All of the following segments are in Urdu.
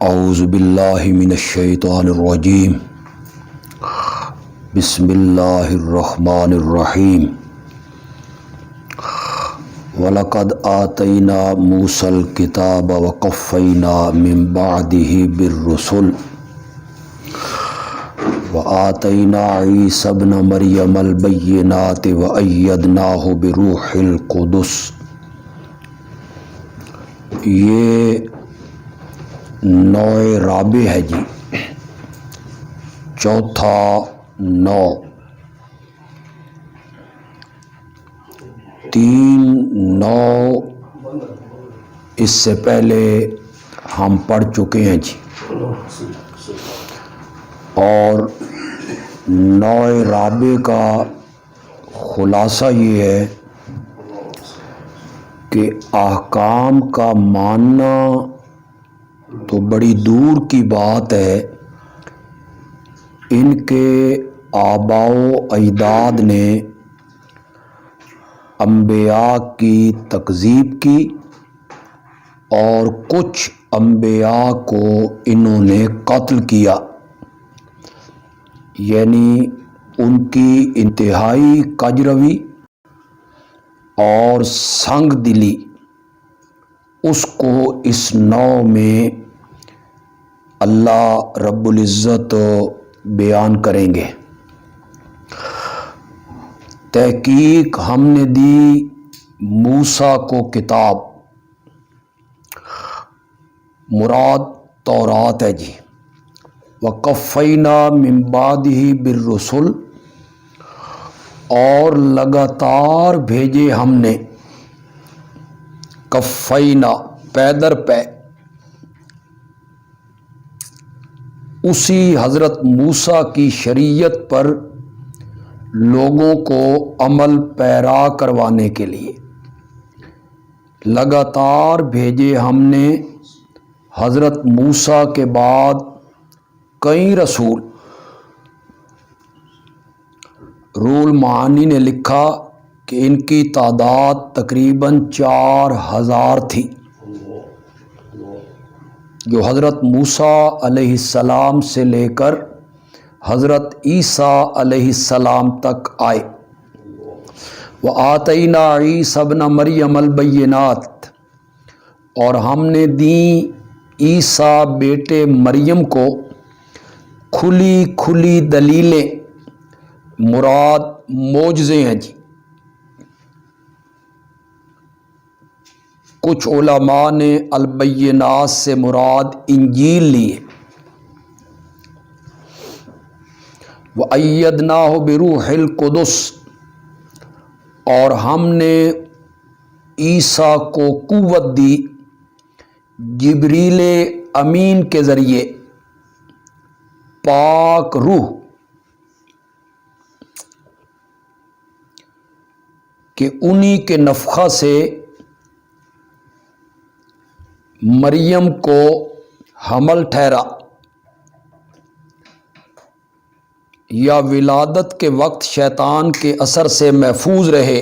اعوذ باللہ من الشیطان الرجیم بسم اللہ الرحمن الرحیم وَلَقَدْ آتَيْنَا مُوسَى الْكِتَابَ وَقَفَّيْنَا مِن بَعْدِهِ بِالرُّسُلِ وَآتَيْنَا عِيسَى ابْنَ مَرْيَمَ الْبَيِّنَاتِ وَأَيَّدْنَاهُ بِرُوحِ الْقُدُسِ۔ یہ نوع رابع ہے جی، چوتھا نوع۔ تین نوع اس سے پہلے ہم پڑھ چکے ہیں جی، اور نوع رابع کا خلاصہ یہ ہے کہ احکام کا ماننا تو بڑی دور کی بات ہے، ان کے آباء و اجداد نے انبیاء کی تکذیب کی اور کچھ انبیاء کو انہوں نے قتل کیا، یعنی ان کی انتہائی کجروی اور سنگ دلی اس کو اس نوع میں اللہ رب العزت بیان کریں گے۔ تحقیق ہم نے دی موسیٰ کو کتاب، مراد تورات ہے جی۔ وَقَفَّيْنَا مِن بَعْدِهِ بِالرُّسُلِ، اور لگاتار بھیجے ہم نے، کفینا پے در پے، اسی حضرت موسیٰ کی شریعت پر لوگوں کو عمل پیرا کروانے کے لیے لگاتار بھیجے ہم نے حضرت موسیٰ کے بعد کئی رسول۔ رول معانی نے لکھا کہ ان کی تعداد تقریباً 4000 تھی، جو حضرت موسیٰ علیہ السلام سے لے کر حضرت عیسیٰ علیہ السلام تک آئے۔ وَآتَيْنَا عِيسَى ابْنَ مَرْيَمَ الْبَيِّنَاتِ، اور ہم نے دیں عیسیٰ بیٹے مریم کو کھلی کھلی دلیلیں، مراد معجزے ہیں جی۔ کچھ علماء نے البینات سے مراد انجیل لیے۔ وَأَيَّدْنَاهُ بِرُوحِ الْقُدُسِ، اور ہم نے عیسیٰ کو قوت دی جبریل امین کے ذریعے، پاک روح، کہ انہی کے نفخہ سے مریم کو حمل ٹھہرا، یا ولادت کے وقت شیطان کے اثر سے محفوظ رہے۔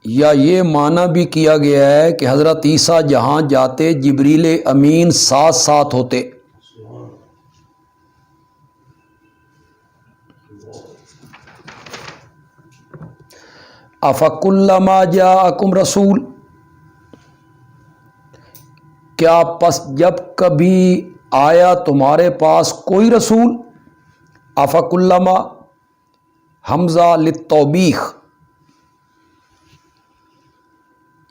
یا یہ معنی بھی کیا گیا ہے کہ حضرت عیسیٰ جہاں جاتے جبریل امین ساتھ ساتھ ہوتے۔ اَفَكُلَّمَا جَاءَكُمْ رَسُولٌ، کیا پس جب کبھی آیا تمہارے پاس کوئی رسول، اَفَكُلَّمَا حمزہ للتوبیخ،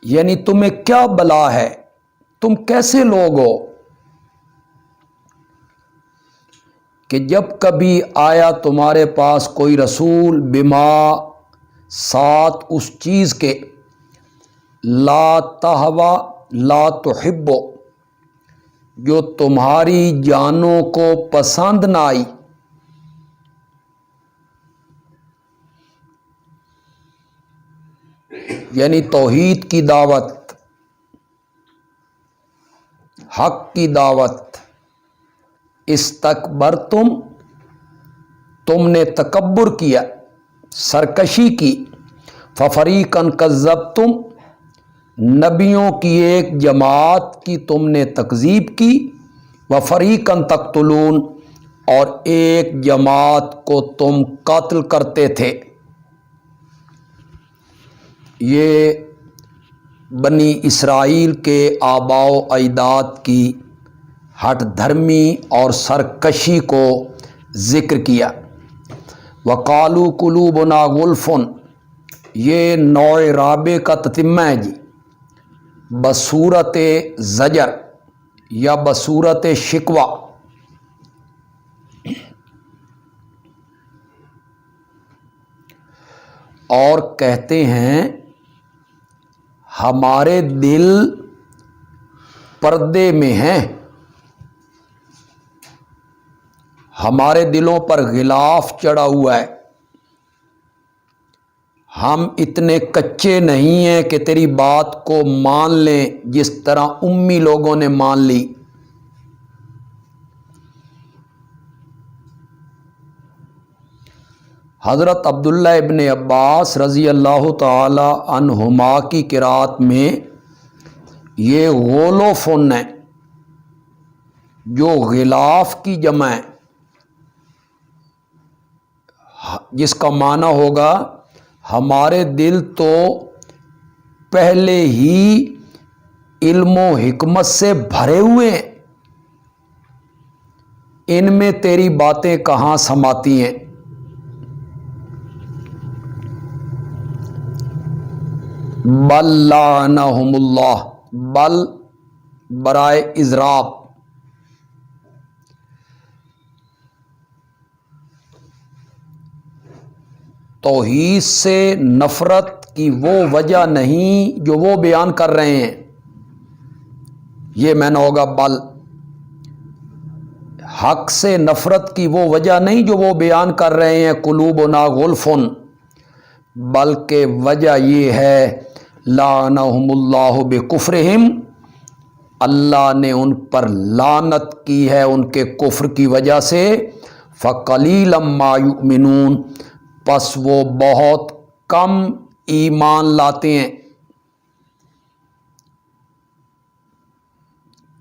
یعنی تمہیں کیا بلا ہے، تم کیسے لوگ ہو کہ جب کبھی آیا تمہارے پاس کوئی رسول، بما ساتھ اس چیز کے، لا تہوا لا تحب، جو تمہاری جانوں کو پسند نہ آئی۔ یعنی توحید کی دعوت، حق کی دعوت، استکبرتم، تم نے تکبر کیا، سرکشی کی، ففریقاً کذبتم، نبیوں کی ایک جماعت کی تم نے تکذیب کی، وفریقاً تقتلون، اور ایک جماعت کو تم قتل کرتے تھے۔ یہ بنی اسرائیل کے آباء و اجداد کی ہٹ دھرمی اور سرکشی کو ذکر کیا۔ وقالوا قلوبنا غلف، یہ نوع رابع کا تتمہ ہے جی، بصورت زجر یا بصورت شکوہ۔ اور کہتے ہیں ہمارے دل پردے میں ہیں، ہمارے دلوں پر غلاف چڑھا ہوا ہے، ہم اتنے کچے نہیں ہیں کہ تیری بات کو مان لیں جس طرح امی لوگوں نے مان لی۔ حضرت عبداللہ ابن عباس رضی اللہ تعالی عنہما کی قرات میں یہ غول و فن ہے، جو غلاف کی جمع ہے، جس کا معنی ہوگا ہمارے دل تو پہلے ہی علم و حکمت سے بھرے ہوئے ہیں، ان میں تیری باتیں کہاں سماتی ہیں۔ بل لعنہم اللہ، بل برائے اضراب، توحید سے نفرت کی وہ وجہ نہیں جو وہ بیان کر رہے ہیں، یہ معنی ہوگا بل، حق سے نفرت کی وہ وجہ نہیں جو وہ بیان کر رہے ہیں قلوبنا غلفن، بلکہ وجہ یہ ہے لعنہم اللہ بکفرہم، اللہ نے ان پر لعنت کی ہے ان کے کفر کی وجہ سے، فقلیلا ما یؤمنون، پس وہ بہت کم ایمان لاتے ہیں۔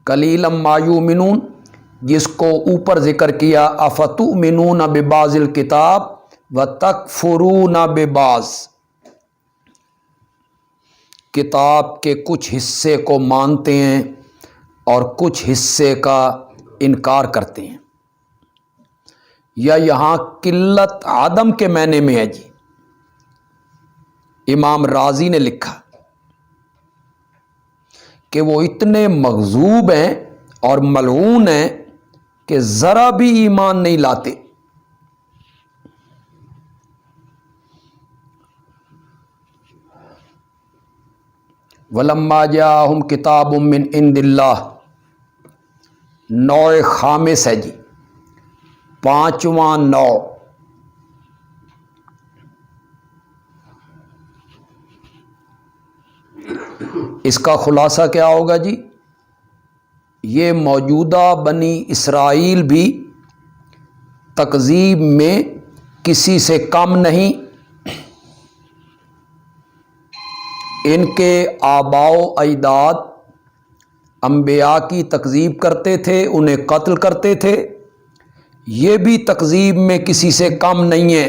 قلیلا ما یؤمنون، جس کو اوپر ذکر کیا افتؤمنون ببعض الکتاب وتکفرون ببعض، کتاب کے کچھ حصے کو مانتے ہیں اور کچھ حصے کا انکار کرتے ہیں، یا یہاں قلت عدم کے معنی میں ہے جی۔ امام رازی نے لکھا کہ وہ اتنے مغضوب ہیں اور ملعون ہیں کہ ذرا بھی ایمان نہیں لاتے۔ وَلَمَّا جَاءَهُمْ كِتَابٌ مِّنْ عِنْدِ اللَّهِ، نوع خامس ہے جی، پانچواں نوع۔ اس کا خلاصہ کیا ہوگا جی؟ یہ موجودہ بنی اسرائیل بھی تکذیب میں کسی سے کم نہیں، ان کے آباء و اجداد انبیاء کی تکذیب کرتے تھے، انہیں قتل کرتے تھے، یہ بھی تکذیب میں کسی سے کم نہیں ہے۔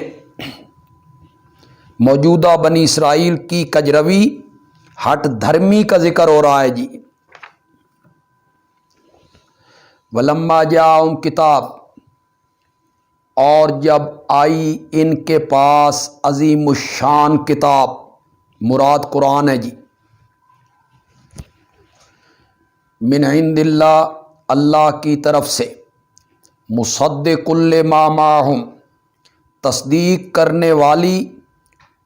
موجودہ بنی اسرائیل کی کجروی ہٹ دھرمی کا ذکر ہو رہا ہے جی۔ وَلَمَّا جَاءَهُمْ کتاب، اور جب آئی ان کے پاس عظیم الشان کتاب، مراد قرآن ہے جی، من عند اللہ، اللہ کی طرف سے، مصدق لما معہم، تصدیق کرنے والی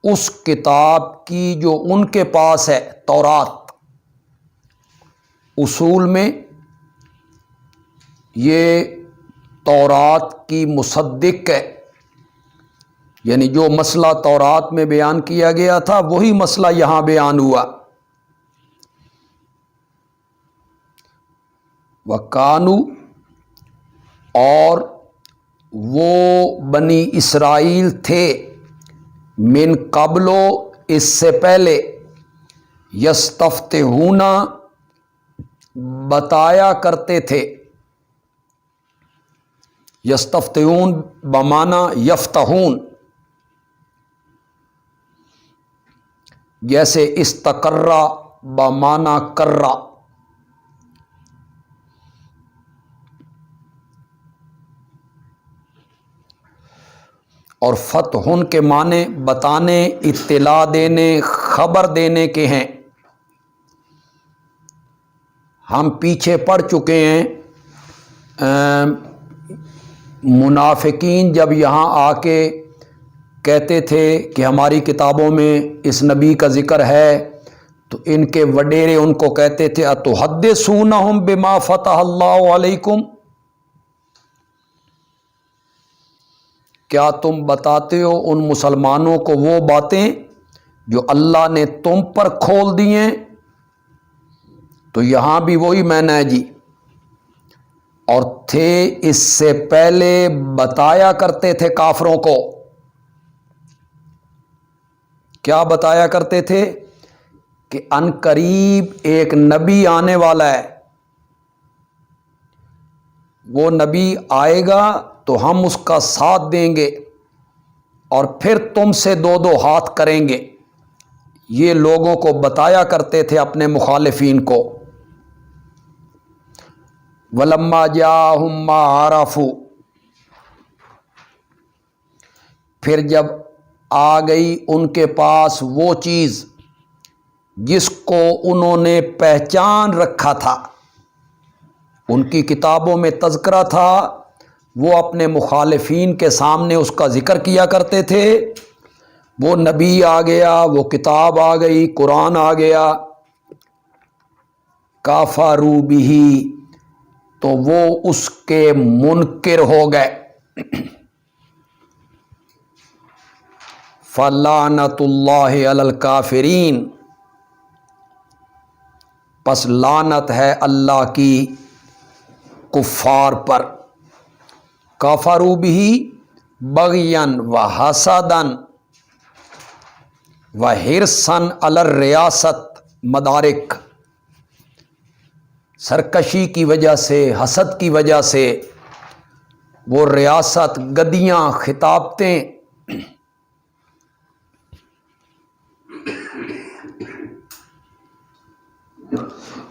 اس کتاب کی جو ان کے پاس ہے، تورات۔ اصول میں یہ تورات کی مصدق ہے، یعنی جو مسئلہ تورات میں بیان کیا گیا تھا وہی مسئلہ یہاں بیان ہوا۔ وَكَانُوا، اور وہ بنی اسرائیل تھے، من قبل، اس سے پہلے، یستفتحون بتایا کرتے تھے، یستفتحون بمانا یفتحون، جیسے استقرا بمانا کرا۔ اور فتحن کے معنی بتانے، اطلاع دینے، خبر دینے کے ہیں۔ ہم پیچھے پڑھ چکے ہیں منافقین جب یہاں آ کے کہتے تھے کہ ہماری کتابوں میں اس نبی کا ذکر ہے، تو ان کے وڈیرے ان کو کہتے تھے اتحدثونہم بما فتح اللہ علیکم، کیا تم بتاتے ہو ان مسلمانوں کو وہ باتیں جو اللہ نے تم پر کھول دی ہیں؟ تو یہاں بھی وہی معنی ہے جی، اور تھے اس سے پہلے بتایا کرتے تھے کافروں کو۔ کیا بتایا کرتے تھے؟ کہ ان قریب ایک نبی آنے والا ہے، وہ نبی آئے گا تو ہم اس کا ساتھ دیں گے اور پھر تم سے دو دو ہاتھ کریں گے۔ یہ لوگوں کو بتایا کرتے تھے اپنے مخالفین کو۔ وَلَمَّا جَاءَهُم مَّا عَرَفُوا، پھر جب آ گئی ان کے پاس وہ چیز جس کو انہوں نے پہچان رکھا تھا، ان کی کتابوں میں تذکرہ تھا، وہ اپنے مخالفین کے سامنے اس کا ذکر کیا کرتے تھے۔ وہ نبی آ گیا، وہ کتاب آ گئی، قرآن آ گیا، کافروا بہ، تو وہ اس کے منکر ہو گئے۔ فَلَعْنَةُ اللَّهِ عَلَى الْكَافِرِينَ، پس لعنت ہے اللہ کی کفار پر۔ کافروا بہ بغیا وحسدا وحرصا علی الریاست، مدارک، سرکشی کی وجہ سے، حسد کی وجہ سے، وہ ریاست، گدیاں، خطابتیں،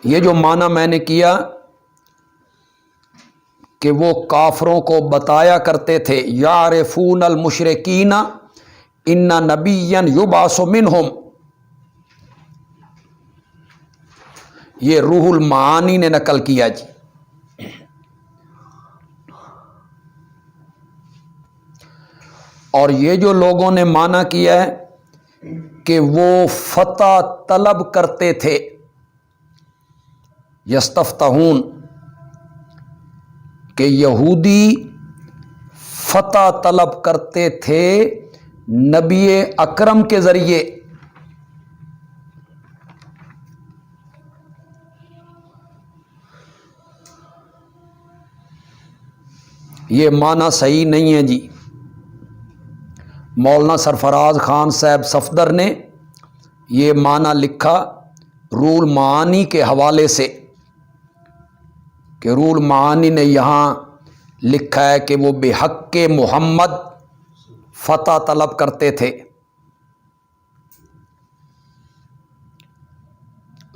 یہ جو معنی میں نے کیا کہ وہ کافروں کو بتایا کرتے تھے، یعرفون المشرکین ان نبیا یبعث منہم، یہ روح المعانی نے نقل کیا جی۔ اور یہ جو لوگوں نے معنی کیا ہے کہ وہ فتح طلب کرتے تھے، یستفتحون، کہ یہودی فتح طلب کرتے تھے نبی اکرم کے ذریعے۔ یہ معنی صحیح نہیں ہے جی۔ مولانا سرفراز خان صاحب صفدر نے یہ معنی لکھا روح المعانی کے حوالے سے، کہ روح المعانی نے یہاں لکھا ہے کہ وہ بحق محمد فتح طلب کرتے تھے۔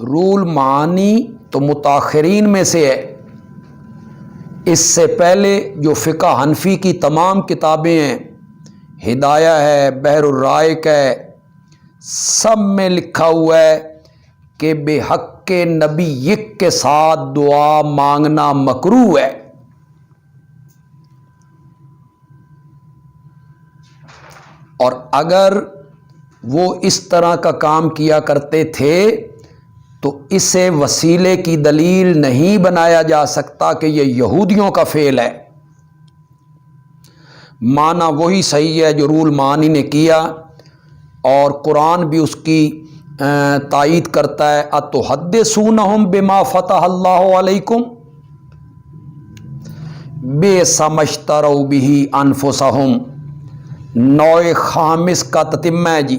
روح المعانی تو متاخرین میں سے ہے، اس سے پہلے جو فقہ حنفی کی تمام کتابیں ہیں، ہدایہ ہے، بحر الرائق ہے، سب میں لکھا ہوا ہے کہ بے حق کے نبی کے ساتھ دعا مانگنا مکروہ ہے۔ اور اگر وہ اس طرح کا کام کیا کرتے تھے تو اسے وسیلے کی دلیل نہیں بنایا جا سکتا کہ یہ یہودیوں کا فعل ہے۔ معنی وہی صحیح ہے جو روح المعانی نے کیا، اور قرآن بھی اس کی تائید کرتا ہے، اتحدثونہم بما فتح اللہ علیکم بئس ما اشتروا بہ انفسہم، نوع خامس کا تتمہ ہے جی۔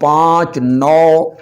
5-9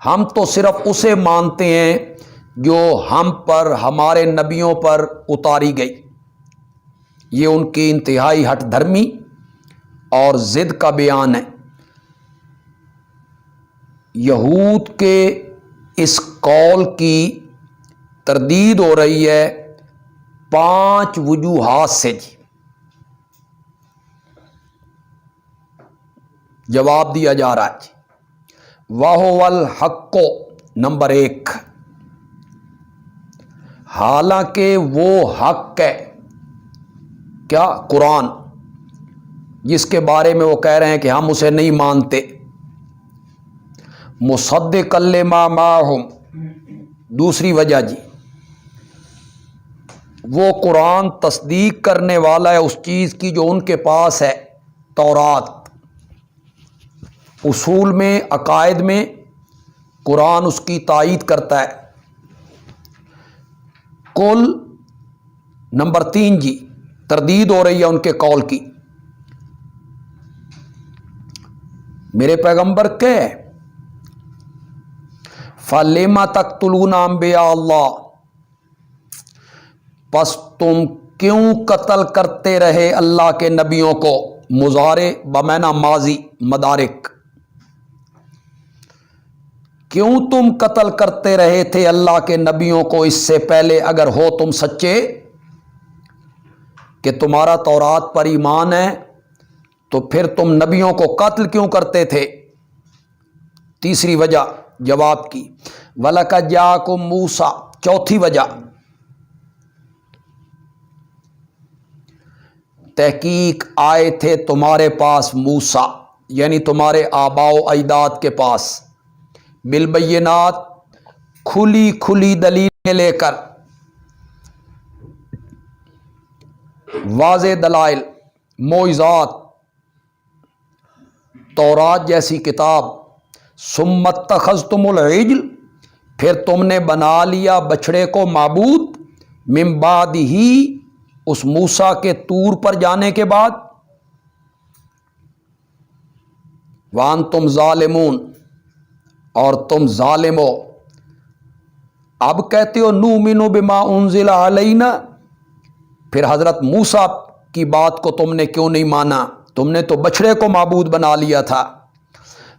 ہم تو صرف اسے مانتے ہیں جو ہم پر ہمارے نبیوں پر اتاری گئی۔ یہ ان کی انتہائی ہٹ دھرمی اور ضد کا بیان ہے۔ یہود کے اس قول کی تردید ہو رہی ہے 5 وجوہات سے جی۔ جواب دیا جا رہا ہے جی، وَهُوَ الْحَقُّ، نمبر 1، حالانکہ وہ حق ہے۔ کیا؟ قرآن، جس کے بارے میں وہ کہہ رہے ہیں کہ ہم اسے نہیں مانتے۔ مصدقا لما معہم، دوسری وجہ جی، وہ قرآن تصدیق کرنے والا ہے اس چیز کی جو ان کے پاس ہے، تورات۔ اصول میں، عقائد میں قرآن اس کی تائید کرتا ہے۔ کل نمبر 3 جی، تردید ہو رہی ہے ان کے قول کی۔ میرے پیغمبر کہ فَلِمَ تَقْتُلُونَ أَنْبِيَاءَ اللَّهِ، پس تم کیوں قتل کرتے رہے اللہ کے نبیوں کو؟ مضارع بمعنی ماضی، مدارک، کیوں تم قتل کرتے رہے تھے اللہ کے نبیوں کو اس سے پہلے، اگر ہو تم سچے کہ تمہارا تورات پر ایمان ہے تو پھر تم نبیوں کو قتل کیوں کرتے تھے؟ تیسری وجہ جواب کی، وَلَقَدْ جَاءَكُم مُوسَىٰ، چوتھی وجہ، تحقیق آئے تھے تمہارے پاس موسیٰ، یعنی تمہارے آباء و اجداد کے پاس، بالبینات، کھلی کھلی دلیلیں لے کر، واضح دلائل، معجزات، تورات جیسی کتاب۔ ثم اتخذتم العجل، پھر تم نے بنا لیا بچھڑے کو معبود، من بعدہ، اس موسیٰ کے طور پر جانے کے بعد، وانتم ظالمون، اور تم ظالم ہو۔ اب کہتے ہو نؤمن بما انزل علینا، پھر حضرت موسیٰ کی بات کو تم نے کیوں نہیں مانا؟ تم نے تو بچھڑے کو معبود بنا لیا تھا۔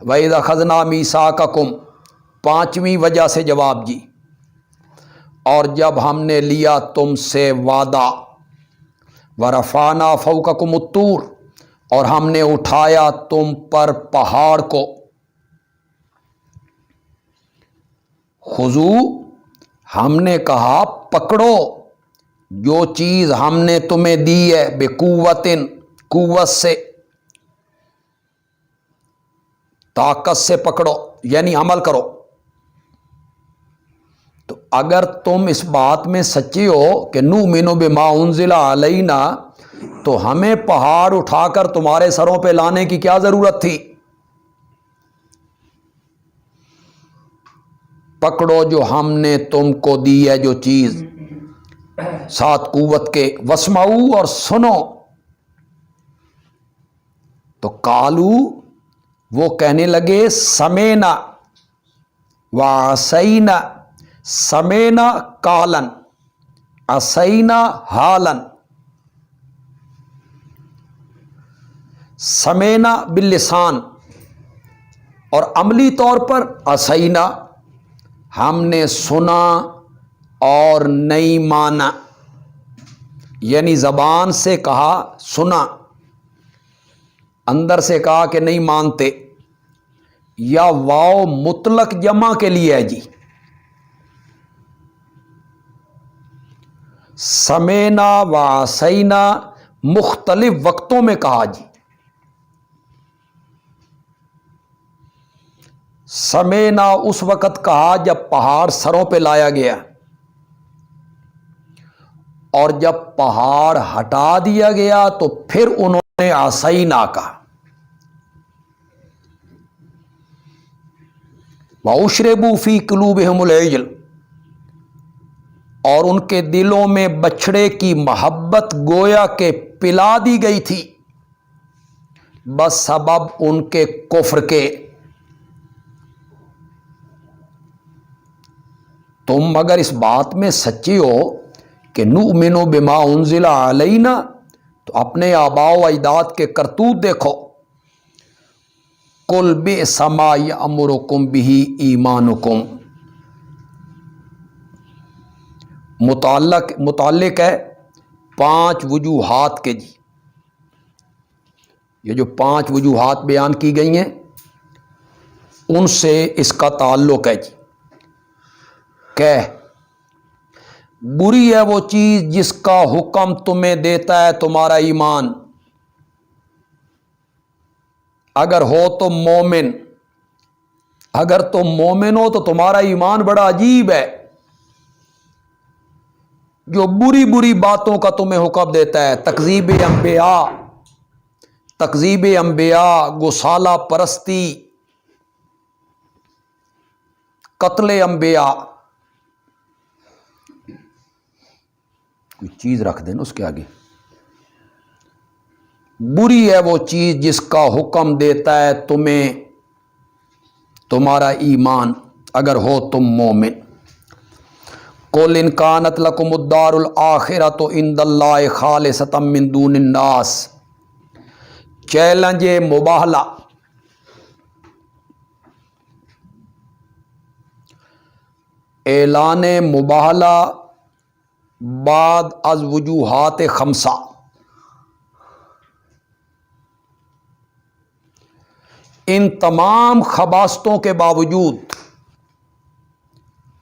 وَإِذْ أَخَذْنَا مِيثَاقَكُمْ، 5ویں وجہ سے جواب جی، اور جب ہم نے لیا تم سے وعدہ، وَرَفَعْنَا فَوْقَكُمُ الطُّورَ، اور ہم نے اٹھایا تم پر پہاڑ کو، خذو، ہم نے کہا پکڑو، جو چیز ہم نے تمہیں دی ہے، بقوت، قوت سے، طاقت سے پکڑو، یعنی عمل کرو۔ تو اگر تم اس بات میں سچے ہو کہ نؤمن بما انزل علینا، تو ہمیں پہاڑ اٹھا کر تمہارے سروں پہ لانے کی کیا ضرورت تھی؟ پکڑو جو ہم نے تم کو دی ہے جو چیز، ساتھ قوت کے، واسمعوا، اور سنو۔ تو قالو، وہ کہنے لگے، سمینا وعصینا، سمینا قالن، عصینا حالن، سمینا باللسان، اور عملی طور پر عصینا، ہم نے سنا اور نہیں مانا، یعنی زبان سے کہا سنا، اندر سے کہا کہ نہیں مانتے۔ یا واو مطلق جمع کے لیے ہے جی، سمینا وعصینا مختلف وقتوں میں کہا جی۔ سمینا اس وقت کہا جب پہاڑ سروں پہ لایا گیا، اور جب پہاڑ ہٹا دیا گیا تو پھر انہوں نے عصینا کہا۔ وَأُشْرِبُوا فِي قُلُوبِهِمُ الْعِجْلَ، اور ان کے دلوں میں بچھڑے کی محبت گویا کہ پلا دی گئی تھی، بس سبب ان کے کفر کے۔ تم اگر اس بات میں سچے ہو کہ نؤمن بما انزل علینا، تو اپنے آباء و اجداد کے کرتوت دیکھو۔ قل بئس ما یأمرکم بہ ایمانکم، متعلق ہے 5 وجوہات کے جی۔ یہ جو 5 وجوہات بیان کی گئی ہیں ان سے اس کا تعلق ہے جی کہ بری ہے وہ چیز جس کا حکم تمہیں دیتا ہے تمہارا ایمان، اگر ہو تم مومن۔ اگر تم مومن ہو تو تمہارا ایمان بڑا عجیب ہے، جو بری بری باتوں کا تمہیں حکم دیتا ہے، تکذیب انبیاء، تکذیب انبیاء، گسالہ پرستی، قتل انبیاء۔ کوئی چیز رکھ دینا اس کے آگے۔ بری ہے وہ چیز جس کا حکم دیتا ہے تمہیں تمہارا ایمان، اگر ہو تم مومن۔ قل ان کانت لکم الدار الآخرۃ عند اللہ خالصۃ من دون الناس، چیلنج مباہلہ۔ اعلان مباہلہ بعد از وجوہات 5۔ ان تمام خباثتوں کے باوجود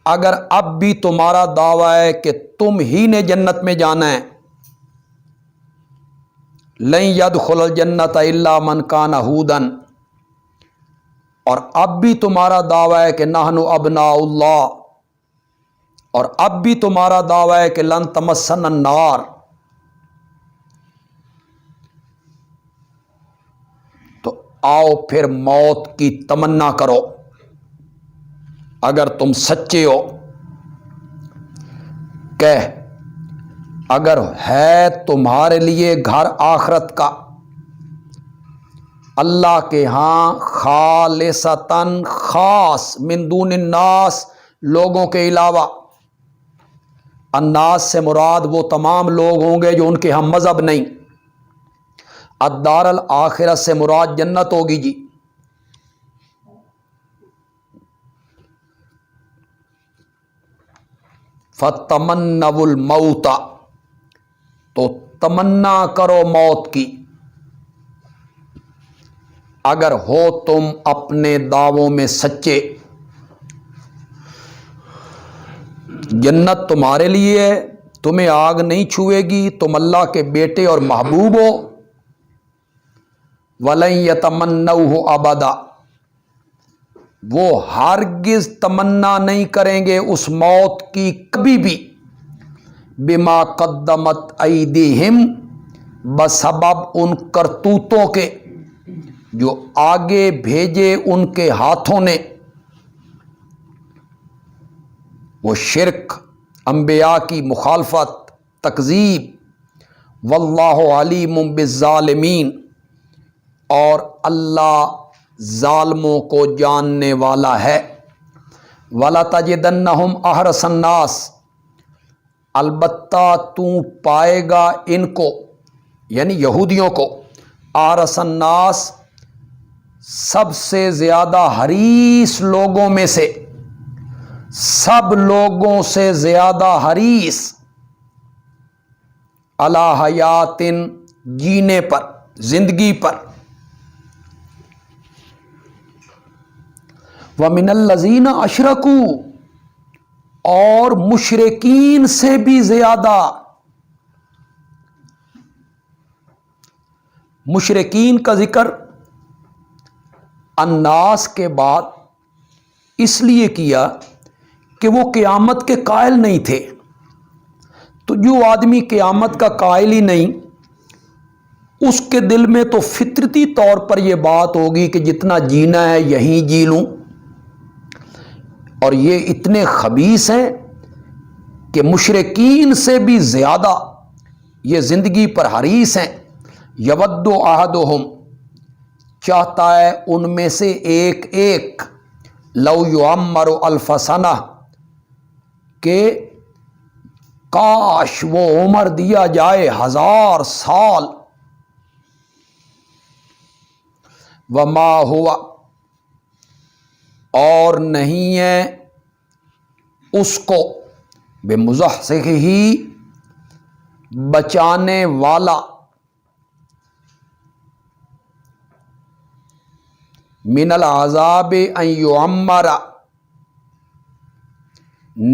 اگر اب بھی تمہارا دعویٰ ہے کہ تم ہی نے جنت میں جانا ہے، لن يدخل الجنت الا من کان ہودا، اور اب بھی تمہارا دعویٰ ہے کہ نحن ابناء اللہ، اور اب بھی تمہارا دعویٰ ہے کہ لن تمسنا النار، تو آؤ پھر موت کی تمنا کرو اگر تم سچے ہو۔ کہ اگر ہے تمہارے لیے گھر آخرت کا اللہ کے ہاں خالصتاً، خاص، من دون الناس، لوگوں کے علاوہ۔ الناس سے مراد وہ تمام لوگ ہوں گے جو ان کے ہم مذہب نہیں۔ الدار الآخرت سے مراد جنت ہوگی جی۔ فَتَمَنَّوُا الْمَوْتَ، تو تمنا کرو موت کی، اگر ہو تم اپنے دعووں میں سچے۔ جنت تمہارے لیے ہے، تمہیں آگ نہیں چھوئے گی، تم اللہ کے بیٹے اور محبوب ہو۔ وَلَن يَتَمَنَّوْهُ أَبَدًا، وہ ہرگز تمنا نہیں کریں گے اس موت کی کبھی بھی، بما قدمت ایدیہم، بسبب ان کرتوتوں کے جو آگے بھیجے ان کے ہاتھوں نے۔ وہ شرک، انبیاء کی مخالفت، تکذیب۔ واللہ علیم بالظالمین، اور اللہ ظالموں کو جاننے والا ہے۔ وَلَتَجِدَنَّهُمْ أَحْرَصَ النَّاسِ، البتہ تو پائے گا ان کو، یعنی یہودیوں کو، أَحْرَصَ النَّاسِ، سب سے زیادہ حریص لوگوں میں سے، سب لوگوں سے زیادہ حریص، علی حیات، جینے پر، زندگی پر۔ وَمِنَ الَّذِينَ أَشْرَكُوا، اور مشرکین سے بھی زیادہ۔ مشرکین کا ذکر الناس کے بعد اس لیے کیا کہ وہ قیامت کے قائل نہیں تھے۔ تو جو آدمی قیامت کا قائل ہی نہیں، اس کے دل میں تو فطرتی طور پر یہ بات ہوگی کہ جتنا جینا ہے یہیں جی لوں۔ اور یہ اتنے خبیث ہیں کہ مشرکین سے بھی زیادہ یہ زندگی پر حریص ہیں۔ یود احدہم، چاہتا ہے ان میں سے ایک ایک، لو یعمر الف سنہ، کہ کاش وہ عمر دیا جائے 1000 سال. وما ہوا، اور نہیں ہے اس کو، بمزحزحہ بچانے والا، من العذاب ان یعمر،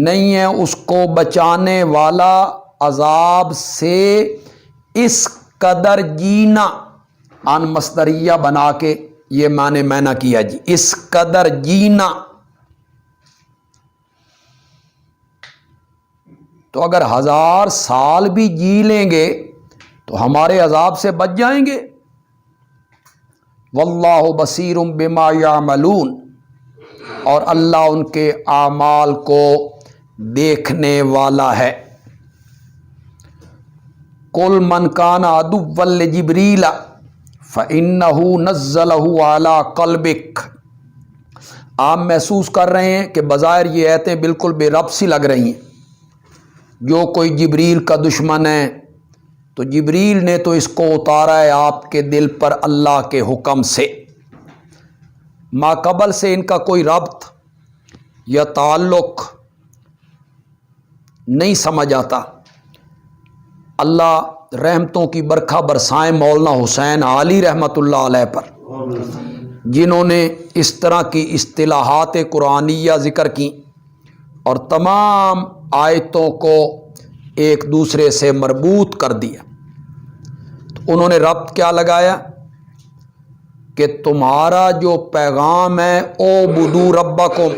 نہیں ہے اس کو بچانے والا عذاب سے اس قدر جینا. ان مصدریہ بنا کے یہ معنی میں نہ کیا جی، اس قدر جینا. تو اگر 1000 سال بھی جی لیں گے تو ہمارے عذاب سے بچ جائیں گے. واللہ بصیر بما یعملون، اور اللہ ان کے اعمال کو دیکھنے والا ہے. قل من کان عدوا لجبریل فإنہ نزلہ علی قلبک. آپ محسوس کر رہے ہیں کہ بظاہر یہ آیتیں بالکل بے ربط سی لگ رہی ہیں. جو کوئی جبریل کا دشمن ہے تو جبریل نے تو اس کو اتارا ہے آپ کے دل پر اللہ کے حکم سے. ما قبل سے ان کا کوئی ربط یا تعلق نہیں سمجھ آتا. اللہ رحمتوں کی برکھا برسائیں مولانا حسین علی رحمۃ اللہ علیہ پر، جنہوں نے اس طرح کی اصطلاحات قرآنیہ ذکر کی اور تمام آیتوں کو ایک دوسرے سے مربوط کر دیا. تو انہوں نے ربط کیا لگایا کہ تمہارا جو پیغام ہے اعبدوا ربکم،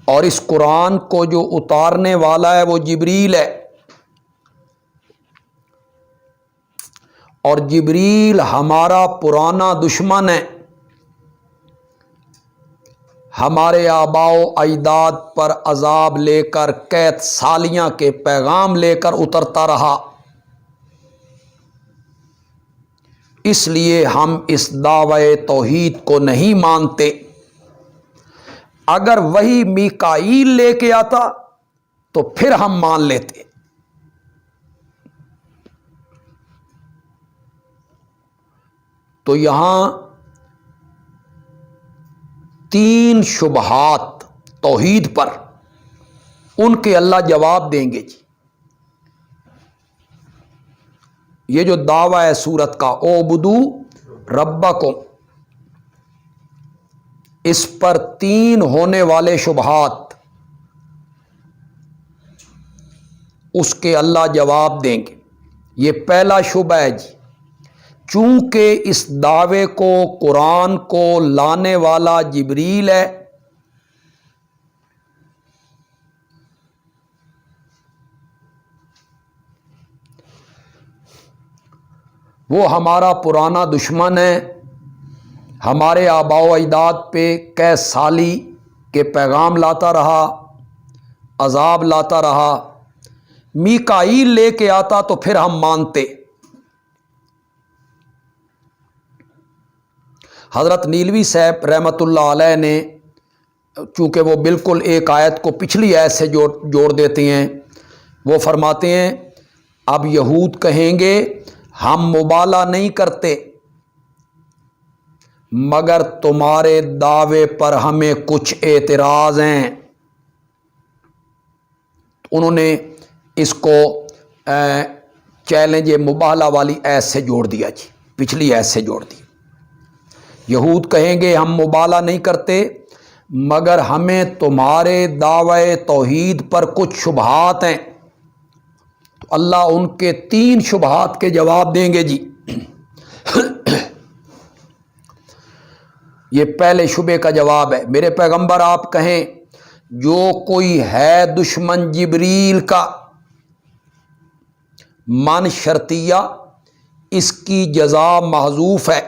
اور اس قرآن کو جو اتارنے والا ہے وہ جبریل ہے. اور جبریل ہمارا پرانا دشمن ہے. ہمارے آباء و اجداد پر عذاب لے کر، قید سالیاں کے پیغام لے کر اترتا رہا. اس لیے ہم اس دعوی توحید کو نہیں مانتے. اگر وہی میکائیل لے کے آتا تو پھر ہم مان لیتے. تو یہاں 3 شبہات توحید پر، ان کے اللہ جواب دیں گے جی. یہ جو دعویٰ ہے سورت کا اعبدوا ربکم، اس پر 3 ہونے والے شبہات اس کے اللہ جواب دیں گے. یہ پہلا شبہ ہے جی، چونکہ اس دعوے کو، قرآن کو لانے والا جبریل ہے، وہ ہمارا پرانا دشمن ہے، ہمارے آباء و اجداد پہ قید سالی کے پیغام لاتا رہا، عذاب لاتا رہا. میکائیل لے کے آتا تو پھر ہم مانتے. حضرت نیلوی صاحب رحمۃ اللہ علیہ نے، چونکہ وہ بالکل ایک آیت کو پچھلی آیت سے جوڑ دیتے ہیں، وہ فرماتے ہیں اب یہود کہیں گے ہم مبالغہ نہیں کرتے، مگر تمہارے دعوے پر ہمیں کچھ اعتراض ہیں. انہوں نے اس کو چیلنج مبالغہ والی آیت سے جوڑ دیا جی، پچھلی آیت سے جوڑ دی. یہود کہیں گے ہم مبالغہ نہیں کرتے مگر ہمیں تمہارے دعوی توحید پر کچھ شبہات ہیں. تو اللہ ان کے 3 شبہات کے جواب دیں گے جی. یہ پہلے شبے کا جواب ہے. میرے پیغمبر آپ کہیں جو کوئی ہے دشمن جبریل کا، من شرطیہ، اس کی جزا محذوف ہے،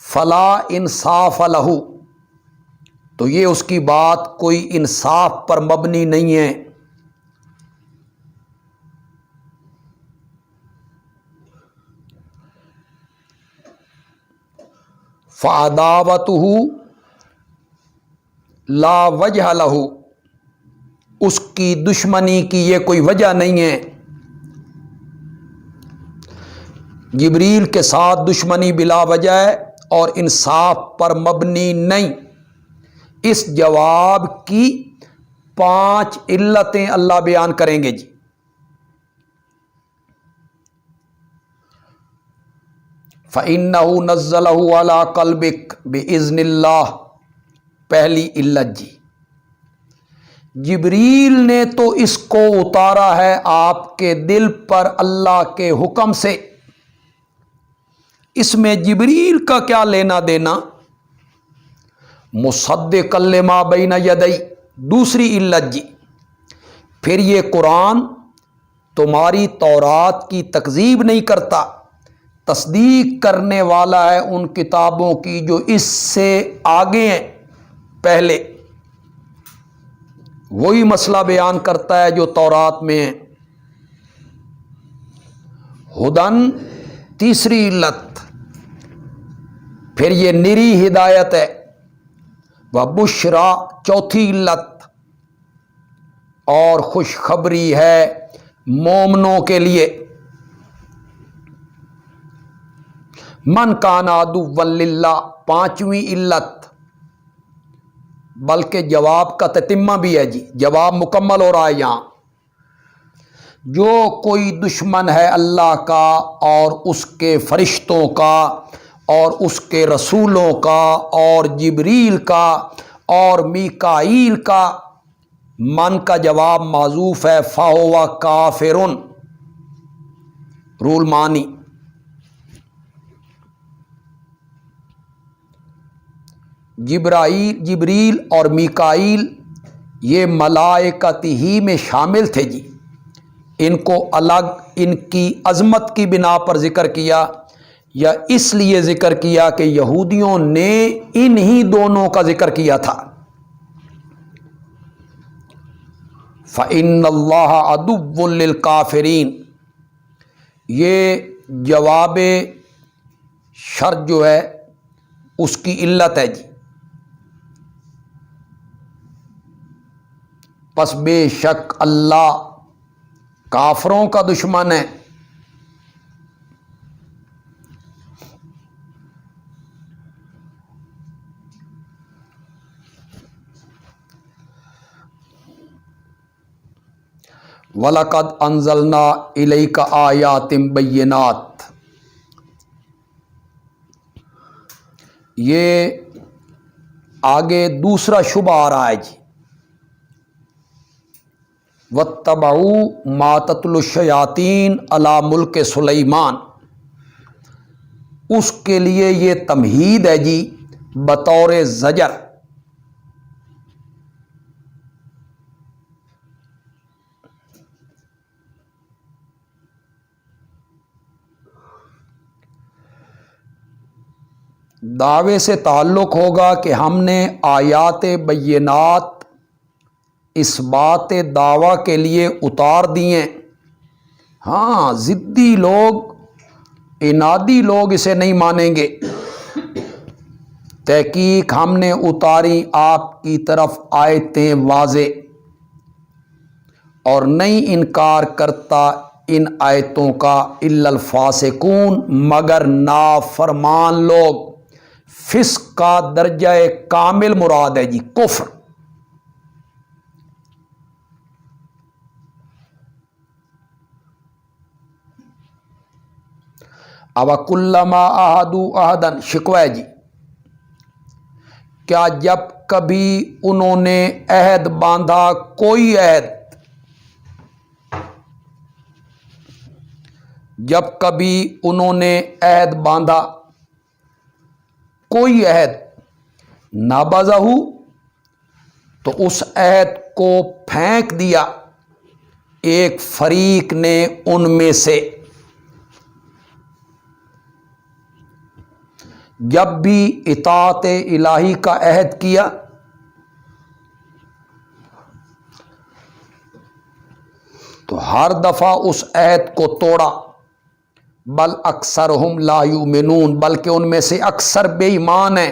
فلا انصاف لہ، تو یہ اس کی بات کوئی انصاف پر مبنی نہیں ہے. فعداوتہ لا وجہ لہو، اس کی دشمنی کی یہ کوئی وجہ نہیں ہے، جبریل کے ساتھ دشمنی بلا وجہ ہے اور انصاف پر مبنی نہیں۔ اس جواب کی 5 علتیں اللہ بیان کریں گے جی۔ فَإِنَّهُ نَزَّلَهُ عَلَىٰ قَلْبِكَ بِإِذْنِ اللَّهِ، پہلی علت جی، جبریل نے تو اس کو اتارا ہے آپ کے دل پر اللہ کے حکم سے، اس میں جبریل کا کیا لینا دینا؟ مصدقا لما بین یدی، دوسری علت جی، پھر یہ قرآن تمہاری تورات کی تکذیب نہیں کرتا، تصدیق کرنے والا ہے ان کتابوں کی جو اس سے آگے ہیں، پہلے وہی مسئلہ بیان کرتا ہے جو تورات میں ہے۔ ہدن تیسری علت، پھر یہ نری ہدایت ہے۔ وبشرا چوتھی علت، اور خوشخبری ہے مومنوں کے لیے۔ من کان عدوا للہ پانچویں علت، بلکہ جواب کا تتمہ بھی ہے جی، جواب مکمل ہو رہا ہے یہاں۔ جو کوئی دشمن ہے اللہ کا اور اس کے فرشتوں کا اور اس کے رسولوں کا اور جبریل کا اور میکائیل کا، من کا جواب معذوف ہے، فَهُوَ کافرٌ، رول مانی۔ جبریل اور میکائیل یہ ملائکت ہی میں شامل تھے جی، ان کو الگ ان کی عظمت کی بنا پر ذکر کیا یا اس لیے ذکر کیا کہ یہودیوں نے انہی دونوں کا ذکر کیا تھا۔ فَإِنَّ اللَّهَ عَدُوٌّ لِّلْكَافِرِينَ، یہ جواب شرط جو ہے اس کی علت ہے جی، پس بے شک اللہ کافروں کا دشمن ہے۔ وَلَقَدْ أَنزَلْنَا إِلَيْكَ آيَاتٍ بَيِّنَاتٍ، یہ آگے دوسرا شبہ آ رہا ہے جی۔ وَاتَّبَعُوا مَا تَتْلُو الشَّيَاطِينُ عَلَىٰ مُلْكِ سُلَيْمَانَ، اس کے لیے یہ تمہید ہے جی بطور زجر۔ دعوے سے تعلق ہوگا کہ ہم نے آیات بینات اس بات دعویٰ کے لیے اتار دیے، ہاں ضدی لوگ انادی لوگ اسے نہیں مانیں گے۔ تحقیق ہم نے اتاری آپ کی طرف آیتیں واضح، اور نہیں انکار کرتا ان آیتوں کا الا الفاسقون، مگر نافرمان لوگ۔ فسق کا درجہ کامل مراد ہے جی، کفر۔ اوَکُلَّمَا عَاهَدُوا عَهْدًا، شکوہ جی، کیا جب کبھی انہوں نے عہد باندھا کوئی عہد، جب کبھی انہوں نے عہد باندھا کوئی عہد، نَبَذَہُ، تو اس عہد کو پھینک دیا ایک فریق نے ان میں سے۔ جب بھی اطاعت الہی کا عہد کیا تو ہر دفعہ اس عہد کو توڑا۔ بل اکثرہم لا یؤمنون، بلکہ ان میں سے اکثر بے ایمان ہیں۔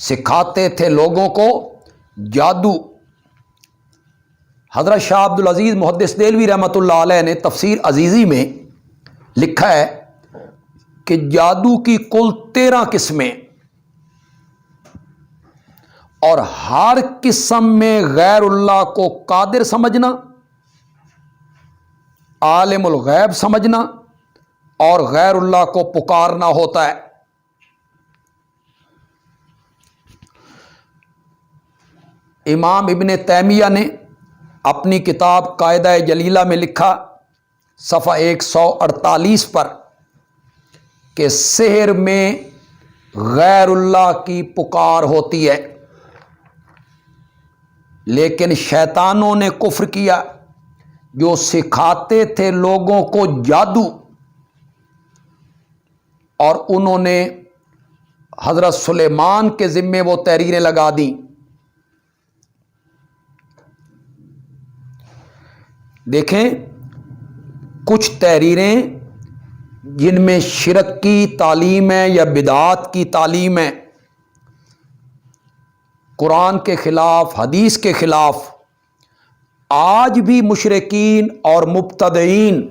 سکھاتے تھے لوگوں کو جادو۔ حضرت شاہ عبد العزیز محدث دہلوی رحمۃ اللہ علیہ نے تفسیر عزیزی میں لکھا ہے کہ جادو کی کل 13 قسمیں، اور ہر قسم میں غیر اللہ کو قادر سمجھنا، عالم الغیب سمجھنا اور غیر اللہ کو پکارنا ہوتا ہے۔ امام ابن تیمیہ نے اپنی کتاب قاعدہ جلیلہ میں لکھا صفحہ 148 پر کہ سحر میں غیر اللہ کی پکار ہوتی ہے، لیکن شیطانوں نے کفر کیا جو سکھاتے تھے لوگوں کو جادو، اور انہوں نے حضرت سلیمان کے ذمے وہ تحریریں لگا دیں۔ دیکھیں کچھ تحریریں جن میں شرک کی تعلیم ہے یا بدعات کی تعلیم ہے، قرآن کے خلاف، حدیث کے خلاف، آج بھی مشرکین اور مبتدعین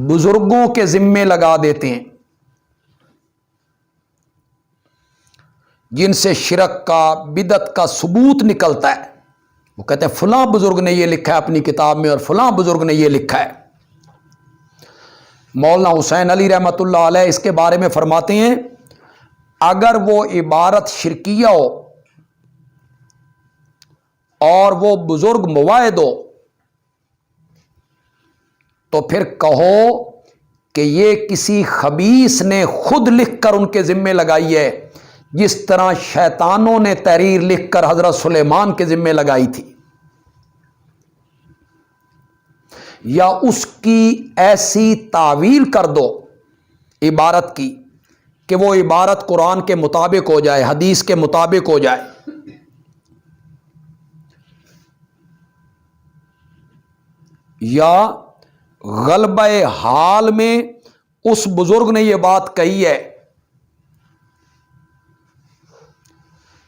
بزرگوں کے ذمے لگا دیتے ہیں، جن سے شرک کا، بدعت کا ثبوت نکلتا ہے۔ وہ کہتے ہیں فلاں بزرگ نے یہ لکھا ہے اپنی کتاب میں اور فلاں بزرگ نے یہ لکھا ہے۔ مولانا حسین علی رحمۃ اللہ علیہ اس کے بارے میں فرماتے ہیں اگر وہ عبارت شرکیہ ہو اور وہ بزرگ مواحد ہو تو پھر کہو کہ یہ کسی خبیث نے خود لکھ کر ان کے ذمے لگائی ہے، جس طرح شیطانوں نے تحریر لکھ کر حضرت سلیمان کے ذمے لگائی تھی، یا اس کی ایسی تعویل کر دو عبارت کی کہ وہ عبارت قرآن کے مطابق ہو جائے، حدیث کے مطابق ہو جائے۔ یا غلبہ حال میں اس بزرگ نے یہ بات کہی ہے،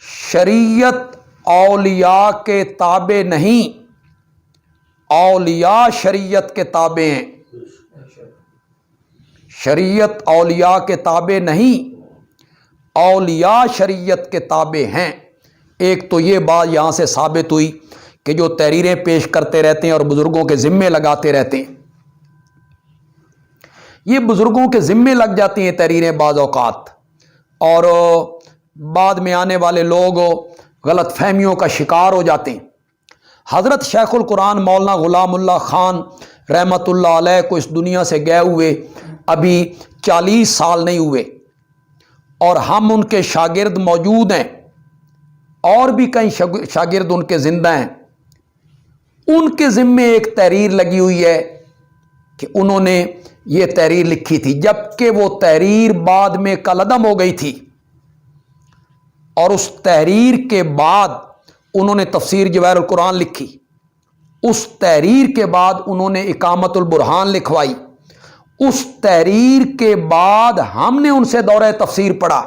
شریعت اولیاء کے تابع نہیں، اولیاء شریعت کے تابع ہیں، شریعت اولیاء کے تابع نہیں، اولیاء شریعت کے تابع ہیں۔ ایک تو یہ بات یہاں سے ثابت ہوئی کہ جو تحریریں پیش کرتے رہتے ہیں اور بزرگوں کے ذمے لگاتے رہتے ہیں، یہ بزرگوں کے ذمے لگ جاتی ہیں تحریریں بعض اوقات، اور بعد میں آنے والے لوگ غلط فہمیوں کا شکار ہو جاتے ہیں۔ حضرت شیخ القرآن مولانا غلام اللہ خان رحمۃ اللہ علیہ کو اس دنیا سے گئے ہوئے ابھی 40 سال نہیں ہوئے، اور ہم ان کے شاگرد موجود ہیں، اور بھی کئی شاگرد ان کے زندہ ہیں۔ ان کے ذمے ایک تحریر لگی ہوئی ہے کہ انہوں نے یہ تحریر لکھی تھی، جبکہ وہ تحریر بعد میں کالعدم ہو گئی تھی، اور اس تحریر کے بعد انہوں نے تفسیر جواہر القرآن لکھی، اس تحریر کے بعد انہوں نے اقامت البرہان لکھوائی، اس تحریر کے بعد ہم نے ان سے دورہ تفسیر پڑھا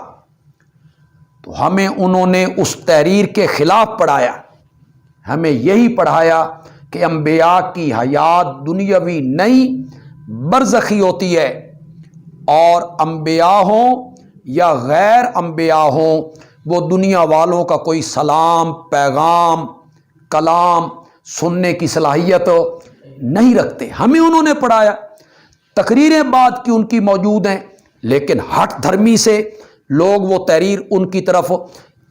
تو ہمیں انہوں نے اس تحریر کے خلاف پڑھایا، ہمیں یہی پڑھایا کہ انبیاء کی حیات دنیاوی نہیں برزخی ہوتی ہے، اور انبیاء ہوں یا غیر انبیاء ہوں وہ دنیا والوں کا کوئی سلام، پیغام، کلام سننے کی صلاحیت نہیں رکھتے۔ ہمیں انہوں نے پڑھایا، تقریریں بعد کی ان کی موجود ہیں، لیکن ہٹ دھرمی سے لوگ وہ تحریر ان کی طرف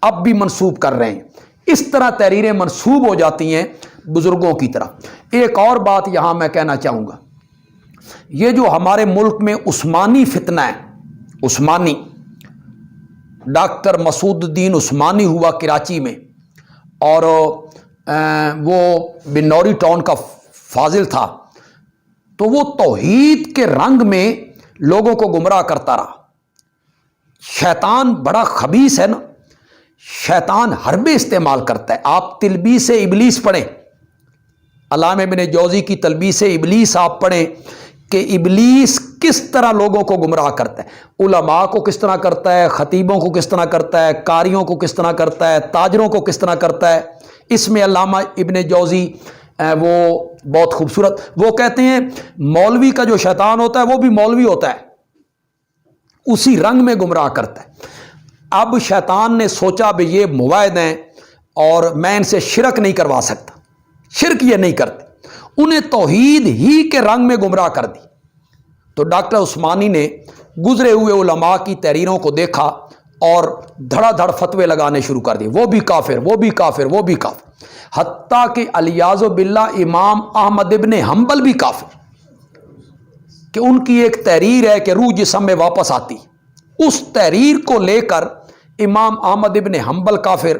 اب بھی منسوب کر رہے ہیں۔ اس طرح تحریریں منسوب ہو جاتی ہیں بزرگوں کی طرح۔ ایک اور بات یہاں میں کہنا چاہوں گا، یہ جو ہمارے ملک میں عثمانی فتنہ ہے، عثمانی، ڈاکٹر مسعود الدین عثمانی ہوا کراچی میں، اور وہ بنوری ٹاؤن کا فاضل تھا، تو وہ توحید کے رنگ میں لوگوں کو گمراہ کرتا رہا۔ شیطان بڑا خبیث ہے نا، شیطان حربے استعمال کرتا ہے۔ آپ تلبیس ابلیس پڑھیں، علامہ ابن جوزی کی تلبیس ابلیس آپ پڑھیں کہ ابلیس کس طرح لوگوں کو گمراہ کرتا ہے، علماء کو کس طرح کرتا ہے، خطیبوں کو کس طرح کرتا ہے، قاریوں کو کس طرح کرتا ہے، تاجروں کو کس طرح کرتا ہے۔ اس میں علامہ ابن جوزی وہ بہت خوبصورت، وہ کہتے ہیں مولوی کا جو شیطان ہوتا ہے وہ بھی مولوی ہوتا ہے، اسی رنگ میں گمراہ کرتا ہے۔ اب شیطان نے سوچا بھی یہ موعد ہیں اور میں ان سے شرک نہیں کروا سکتا، شرک یہ نہیں کرتے، انہیں توحید ہی کے رنگ میں گمراہ کر دی۔ تو ڈاکٹر عثمانی نے گزرے ہوئے علماء کی تحریروں کو دیکھا اور دھڑا دھڑ فتوے لگانے شروع کر دیے، وہ بھی کافر، وہ بھی کافر، وہ بھی کافر، حتیٰ کہ الیاذ باللہ امام احمد ابن حنبل بھی کافر، کہ ان کی ایک تحریر ہے کہ روح جسم میں واپس آتی، اس تحریر کو لے کر امام احمد ابن حنبل کافر،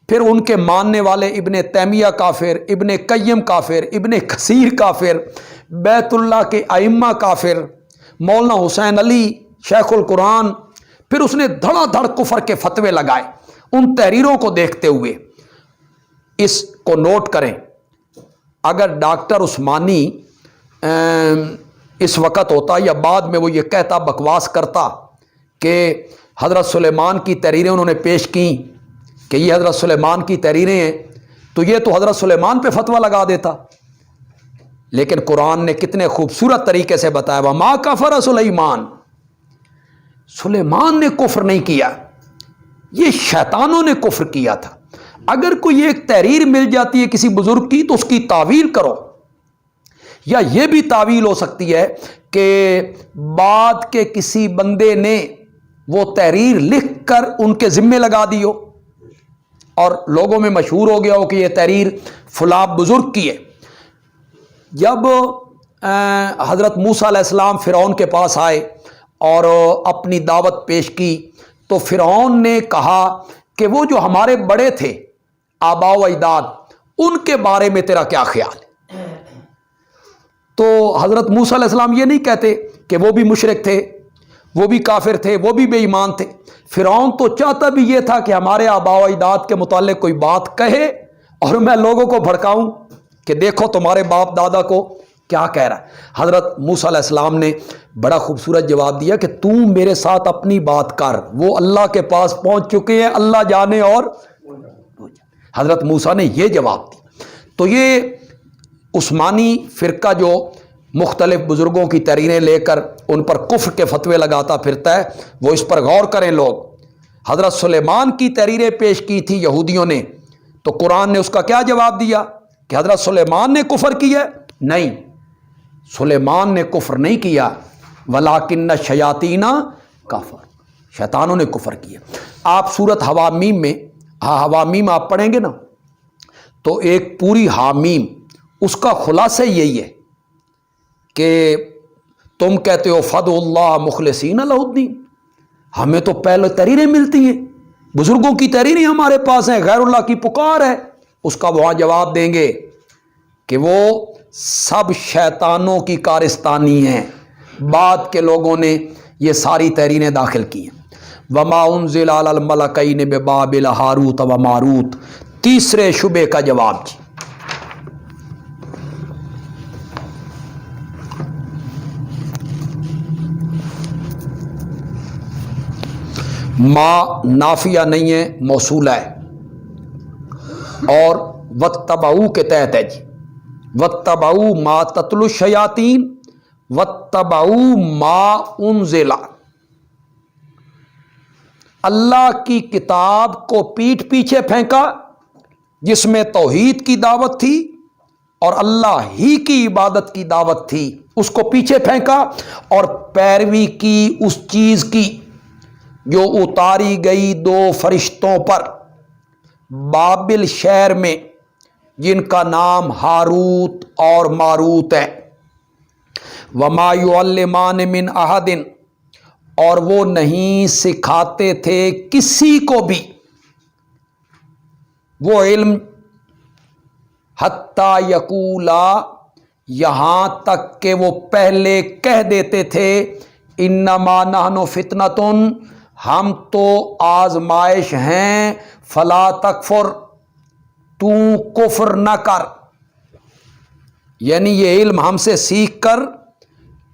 پھر ان کے ماننے والے ابن تیمیہ کافر، ابن قیم کافر، ابن کثیر کافر، بیت اللہ کے ائمہ کافر، مولانا حسین علی شیخ القرآن، پھر اس نے دھڑا دھڑ کفر کے فتوے لگائے۔ ان تحریروں کو دیکھتے ہوئے اس کو نوٹ کریں، اگر ڈاکٹر عثمانی اس وقت ہوتا یا بعد میں وہ یہ کہتا، بکواس کرتا کہ حضرت سلیمان کی تحریریں انہوں نے پیش کیں کہ یہ حضرت سلیمان کی تحریریں ہیں، تو یہ تو حضرت سلیمان پہ فتویٰ لگا دیتا۔ لیکن قرآن نے کتنے خوبصورت طریقے سے بتایا، وَمَا كَفَرَ سُلَيْمَانُ، سلیمان نے کفر نہیں کیا، یہ شیطانوں نے کفر کیا تھا۔ اگر کوئی ایک تحریر مل جاتی ہے کسی بزرگ کی تو اس کی تعویل کرو، یا یہ بھی تعویل ہو سکتی ہے کہ بعد کے کسی بندے نے وہ تحریر لکھ کر ان کے ذمے لگا دی ہو اور لوگوں میں مشہور ہو گیا ہو کہ یہ تحریر فلاں بزرگ کی ہے۔ جب حضرت موسیٰ علیہ السلام فرعون کے پاس آئے اور اپنی دعوت پیش کی تو فرعون نے کہا کہ وہ جو ہمارے بڑے تھے آباء و اجداد، ان کے بارے میں تیرا کیا خیال ہے؟ تو حضرت موسیٰ علیہ السلام یہ نہیں کہتے کہ وہ بھی مشرک تھے، وہ بھی کافر تھے، وہ بھی بے ایمان تھے۔ فرعون تو چاہتا بھی یہ تھا کہ ہمارے آباء و اجداد کے متعلق کوئی بات کہے اور میں لوگوں کو بھڑکاؤں کہ دیکھو تمہارے باپ دادا کو کیا کہہ رہا ہے۔ حضرت موسیٰ علیہ السلام نے بڑا خوبصورت جواب دیا کہ تو میرے ساتھ اپنی بات کر، وہ اللہ کے پاس پہنچ چکے ہیں، اللہ جانے اور حضرت موسیٰ نے یہ جواب دی۔ تو یہ عثمانی فرقہ جو مختلف بزرگوں کی تحریریں لے کر ان پر کفر کے فتوے لگاتا پھرتا ہے، وہ اس پر غور کریں لوگ۔ حضرت سلیمان کی تحریریں پیش کی تھی یہودیوں نے، تو قرآن نے اس کا کیا جواب دیا کہ حضرت سلیمان نے کفر کیا؟ نہیں، سلیمان نے کفر نہیں کیا، وَلَٰكِنَّ الشَّيَاطِينَ كَفَرُوا، شیطانوں نے کفر کیا۔ آپ سورت حوامیم میں، حوامیم آپ پڑھیں گے نا تو ایک پوری حامیم، اس کا خلاصہ یہی ہے کہ تم کہتے ہو فَادْعُوا اللَّهَ مُخْلِصِينَ لَهُ الدِّينَ، ہمیں تو پہلے تحریریں ملتی ہیں، بزرگوں کی تحریریں ہمارے پاس ہیں، غیر اللہ کی پکار ہے۔ اس کا وہاں جواب دیں گے کہ وہ سب شیطانوں کی کارستانی ہیں، بعد کے لوگوں نے یہ ساری تحریریں داخل کی ہیں۔ وَمَا أُنزِلَ عَلَى الْمَلَكَيْنِ بِبَابِلَ هَارُوتَ وَمَارُوتَ، تیسرے شبے کا جواب جی۔ ما نافیہ نہیں ہے، موصولہ ہے، اور واتبعوا کے تحت ہے جی، واتبعوا ما تتلو الشیاطین واتبعوا ما انزل، اللہ کی کتاب کو پیٹھ پیچھے پھینکا جس میں توحید کی دعوت تھی اور اللہ ہی کی عبادت کی دعوت تھی، اس کو پیچھے پھینکا اور پیروی کی اس چیز کی جو اتاری گئی دو فرشتوں پر بابل شہر میں، جن کا نام ہاروت اور ماروت ہے۔ وما يعلمان من احد، اور وہ نہیں سکھاتے تھے کسی کو بھی وہ علم، حتیٰ یقولا، یہاں تک کہ وہ پہلے کہہ دیتے تھے انما نحن فتنۃ، ہم تو آزمائش ہیں، فلا تکفر، تو کفر نہ کر، یعنی یہ علم ہم سے سیکھ کر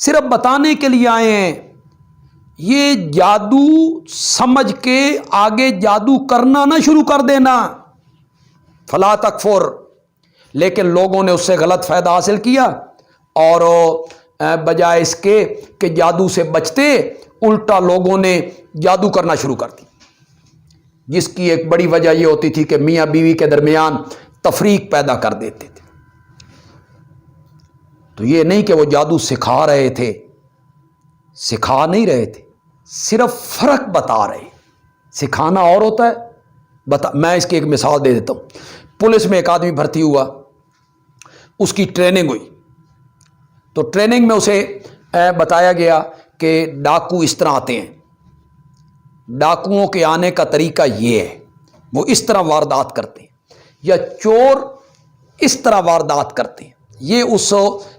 صرف بتانے کے لیے آئے ہیں. یہ جادو سمجھ کے آگے جادو کرنا نہ شروع کر دینا. فلا تکفر. لیکن لوگوں نے اس سے غلط فائدہ حاصل کیا اور بجائے اس کے کہ جادو سے بچتے الٹا لوگوں نے جادو کرنا شروع کر دی، جس کی ایک بڑی وجہ یہ ہوتی تھی کہ میاں بیوی کے درمیان تفریق پیدا کر دیتے تھے. تو یہ نہیں کہ وہ جادو سکھا رہے تھے، سکھا نہیں رہے تھے، صرف فرق بتا رہے. سکھانا اور ہوتا ہے. میں اس کی ایک مثال دے دیتا ہوں. پولیس میں ایک آدمی بھرتی ہوا، اس کی ٹریننگ ہوئی، تو ٹریننگ میں اسے بتایا گیا کہ ڈاکو اس طرح آتے ہیں، ڈاکوؤں کے آنے کا طریقہ یہ ہے، وہ اس طرح واردات کرتے ہیں، یا چور اس طرح واردات کرتے ہیں. یہ اس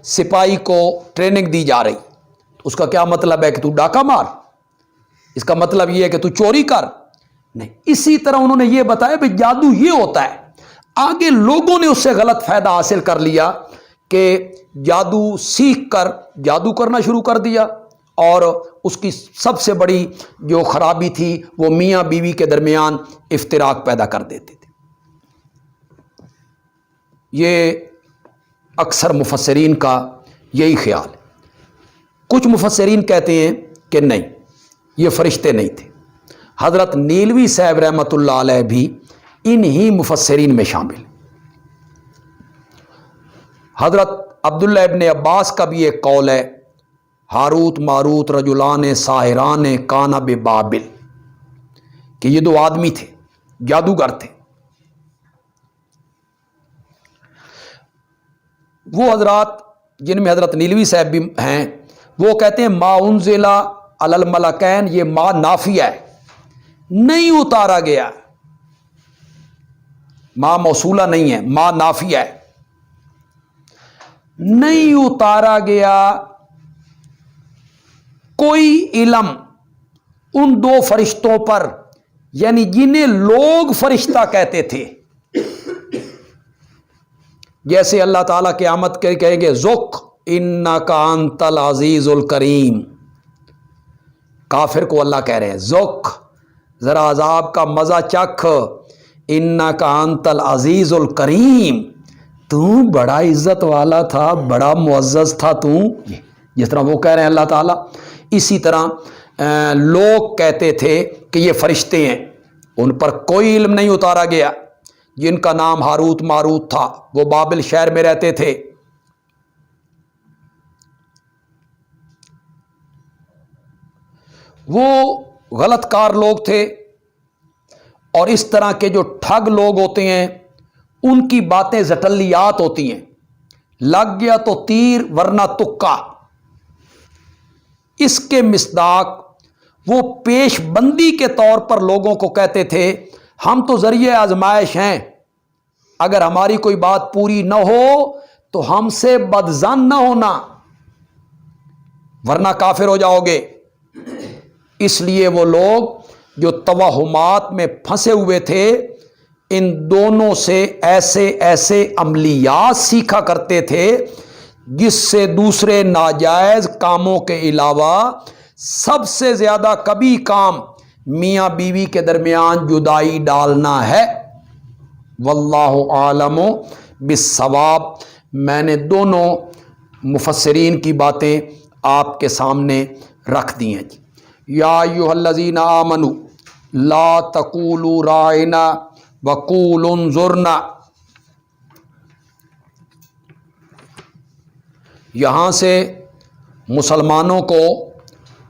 سپاہی کو ٹریننگ دی جا رہی. اس کا کیا مطلب ہے کہ تو ڈاکہ مار؟ اس کا مطلب یہ ہے کہ تو چوری کر؟ نہیں. اسی طرح انہوں نے یہ بتایا کہ جادو یہ ہوتا ہے. آگے لوگوں نے اس سے غلط فائدہ حاصل کر لیا کہ جادو سیکھ کر جادو کرنا شروع کر دیا، اور اس کی سب سے بڑی جو خرابی تھی وہ میاں بیوی کے درمیان افتراق پیدا کر دیتے تھے. یہ اکثر مفسرین کا یہی خیال ہے. کچھ مفسرین کہتے ہیں کہ نہیں، یہ فرشتے نہیں تھے. حضرت نیلوی صاحب رحمۃ اللہ علیہ بھی انہی مفسرین میں شامل ہیں. حضرت عبداللہ ابن عباس کا بھی ایک قول ہے، ہاروت ماروت رجلان ساحران کانا ببابل، کہ یہ دو آدمی تھے، جادوگر تھے. وہ حضرات جن میں حضرت نیلوی صاحب بھی ہیں، وہ کہتے ہیں ما انزل علی الملکین، یہ ما نافیہ ہے، نہیں اتارا گیا. ما موصولہ نہیں ہے، ما نافیہ ہے، نہیں اتارا گیا کوئی علم ان دو فرشتوں پر، یعنی جنہیں لوگ فرشتہ کہتے تھے. جیسے اللہ تعالیٰ قیامت کے کہیں گے ذق انک انت العزیز الکریم، کافر کو اللہ کہہ رہے ہیں ذق، ذرا عذاب کا مزہ چکھ، انک انت العزیز الکریم، تو بڑا عزت والا تھا، بڑا معزز تھا تو. جس طرح وہ کہہ رہے ہیں اللہ تعالیٰ، اسی طرح لوگ کہتے تھے کہ یہ فرشتے ہیں. ان پر کوئی علم نہیں اتارا گیا. جن کا نام ہاروت ماروت تھا وہ بابل شہر میں رہتے تھے. وہ غلط کار لوگ تھے، اور اس طرح کے جو ٹھگ لوگ ہوتے ہیں ان کی باتیں زٹلیات ہوتی ہیں. لگ گیا تو تیر ورنہ تکا. اس کے مصداق وہ پیش بندی کے طور پر لوگوں کو کہتے تھے ہم تو ذریعہ آزمائش ہیں، اگر ہماری کوئی بات پوری نہ ہو تو ہم سے بدظن نہ ہونا ورنہ کافر ہو جاؤ گے. اس لیے وہ لوگ جو توہمات میں پھنسے ہوئے تھے ان دونوں سے ایسے ایسے عملیات سیکھا کرتے تھے جس سے دوسرے ناجائز کاموں کے علاوہ سب سے زیادہ کبھی کام میاں بیوی کے درمیان جدائی ڈالنا ہے. واللہ عالم بالصواب. میں نے دونوں مفسرین کی باتیں آپ کے سامنے رکھ دی ہیں. یا ایھا الذین آمنوا لا تقولوا راعنا وقولوا انظرنا. یہاں سے مسلمانوں کو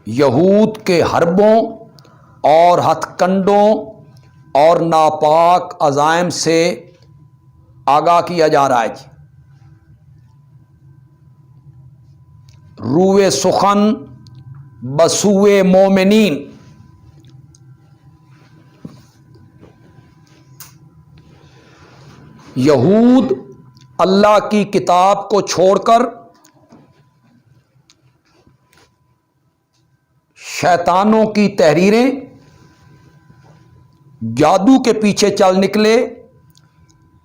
یہود کے حربوں اور ہتھ کنڈوں اور ناپاک عزائم سے آگاہ کیا جا رہا ہے. روئے سخن بسوئے مومنین. یہود اللہ کی کتاب کو چھوڑ کر شیطانوں کی تحریریں، جادو کے پیچھے چل نکلے،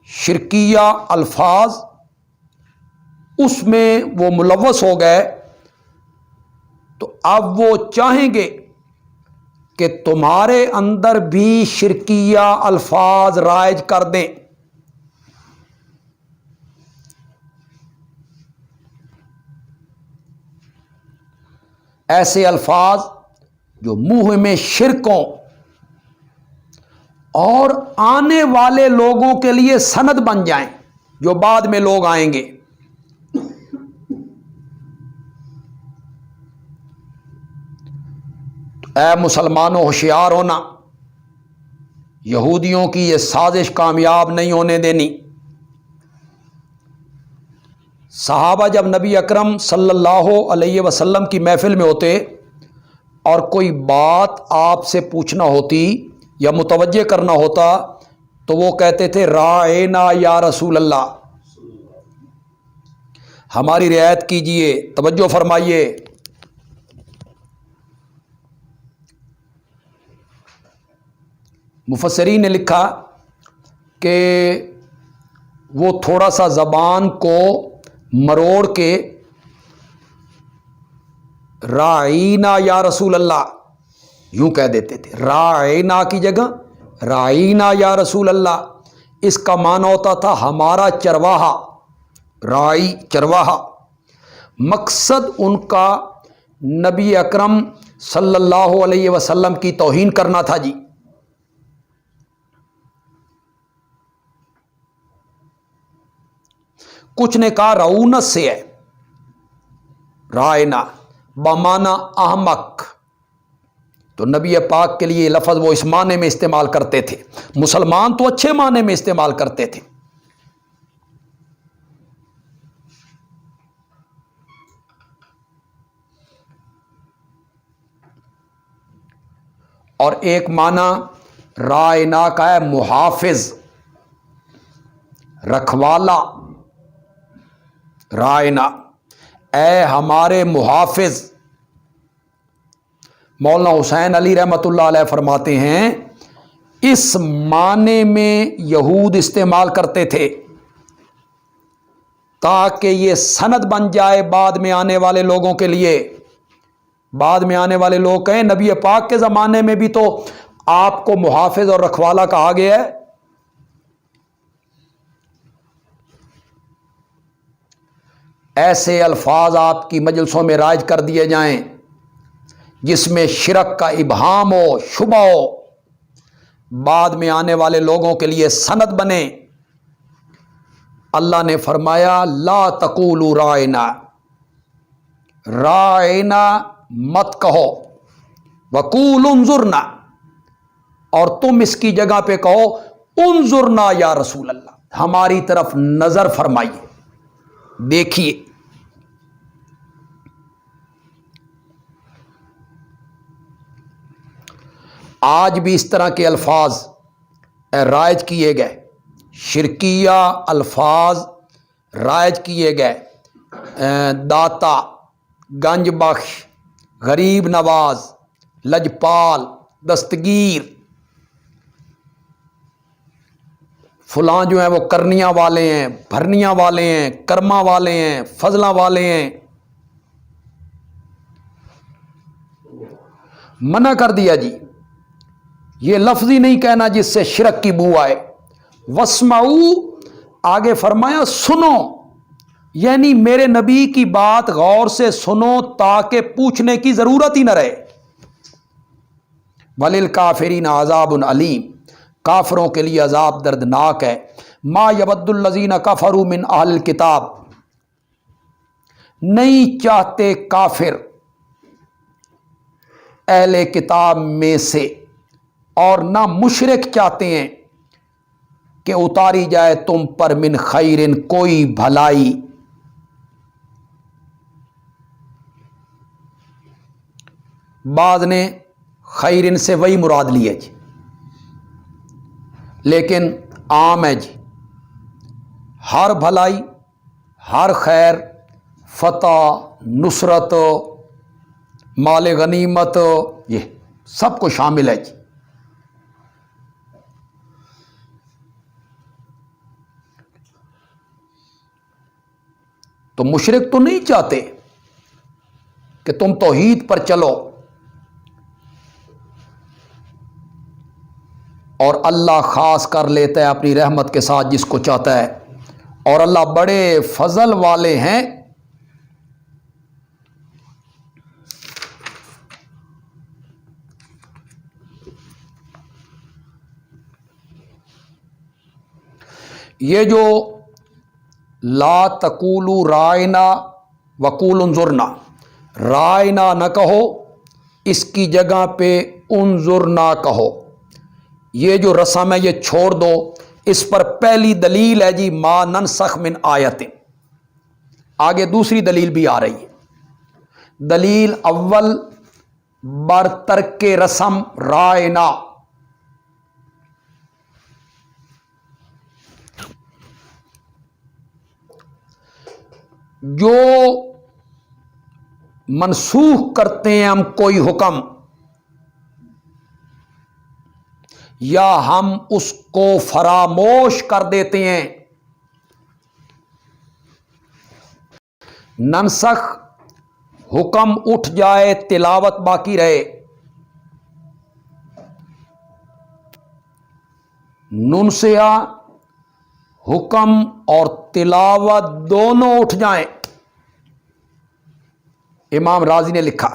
شرکیہ الفاظ اس میں وہ ملوث ہو گئے اب وہ چاہیں گے کہ تمہارے اندر بھی شرکیہ الفاظ رائج کر دیں. ایسے الفاظ جو منہ میں شرک ہوں اور آنے والے لوگوں کے لیے سند بن جائیں، جو بعد میں لوگ آئیں گے. اے مسلمانوں ہوشیار ہونا، یہودیوں کی یہ سازش کامیاب نہیں ہونے دینی. صحابہ جب نبی اکرم صلی اللہ علیہ وسلم کی محفل میں ہوتے اور کوئی بات آپ سے پوچھنا ہوتی یا متوجہ کرنا ہوتا تو وہ کہتے تھے رائنا یا رسول اللہ، ہماری رعایت کیجئے، توجہ فرمائیے. مفسرین نے لکھا کہ وہ تھوڑا سا زبان کو مروڑ کے رائینا یا رسول اللہ یوں کہہ دیتے تھے. رائینا کی جگہ رائینا یا رسول اللہ. اس کا معنی ہوتا تھا ہمارا چرواہا، رائی چرواہا. مقصد ان کا نبی اکرم صلی اللہ علیہ وسلم کی توہین کرنا تھا جی. کچھ نے کہا رعونت سے ہے، رائنا بمانا احمق. تو نبی پاک کے لیے لفظ وہ اس معنی میں استعمال کرتے تھے. مسلمان تو اچھے معنی میں استعمال کرتے تھے. اور ایک معنی رائنا کا ہے محافظ، رکھوالا. رائنا اے ہمارے محافظ. مولانا حسین علی رحمۃ اللہ علیہ فرماتے ہیں اس معنی میں یہود استعمال کرتے تھے تاکہ یہ سند بن جائے بعد میں آنے والے لوگوں کے لیے. بعد میں آنے والے لوگ کہیں نبی پاک کے زمانے میں بھی تو آپ کو محافظ اور رکھوالا کہا گیا ہے. ایسے الفاظ آپ کی مجلسوں میں رائج کر دیے جائیں جس میں شرک کا ابہام ہو، شبہ ہو، بعد میں آنے والے لوگوں کے لیے سند بنے. اللہ نے فرمایا لا تقولوا رائنا، رائنا مت کہو، وقولوا انظرنا، اور تم اس کی جگہ پہ کہو انظرنا یا رسول اللہ، ہماری طرف نظر فرمائیے، دیکھیے. آج بھی اس طرح کے الفاظ رائج کیے گئے، شرکیہ الفاظ رائج کیے گئے. داتا، گنج بخش، غریب نواز، لجپال، دستگیر، فلاں جو ہیں وہ کرنیاں والے ہیں، بھرنیاں والے ہیں، کرما والے ہیں، فضلاں والے ہیں. منع کر دیا جی، یہ لفظ ہی نہیں کہنا جس سے شرک کی بو آئے. واسمعوا آگے فرمایا سنو، یعنی میرے نبی کی بات غور سے سنو تاکہ پوچھنے کی ضرورت ہی نہ رہے. وَلِلْكَافِرِينَ عَذَابٌ عَلِيمٌ، کافروں کے لیے عذاب دردناک ہے. ما یود الذین کفروا من اہل الکتاب، نہیں چاہتے کافر اہل کتاب میں سے، اور نہ مشرک چاہتے ہیں کہ اتاری جائے تم پر من خیرن کوئی بھلائی. بعض نے خیرن سے وہی مراد لی ہے جی، لیکن عام ہے جی. ہر بھلائی، ہر خیر، فتح، نصرت، مال غنیمت، یہ سب کو شامل ہے جی. تو مشرک تو نہیں چاہتے کہ تم توحید پر چلو، اور اللہ خاص کر لیتا ہے اپنی رحمت کے ساتھ جس کو چاہتا ہے، اور اللہ بڑے فضل والے ہیں۔ یہ جو لا تقولوا رائنا وقولوا انظرنا، رائنا نہ کہو، اس کی جگہ پہ انظرنا کہو، یہ جو رسم ہے یہ چھوڑ دو۔ اس پر پہلی دلیل ہے جی ما ننسخ من آیت، آگے دوسری دلیل بھی آ رہی ہے۔ دلیل اول بر ترک رسم رائنا، جو منسوخ کرتے ہیں ہم کوئی حکم، یا ہم اس کو فراموش کر دیتے ہیں۔ ننسخ حکم اٹھ جائے تلاوت باقی رہے، ننسیا حکم اور تلاوت دونوں اٹھ جائیں۔ امام رازی نے لکھا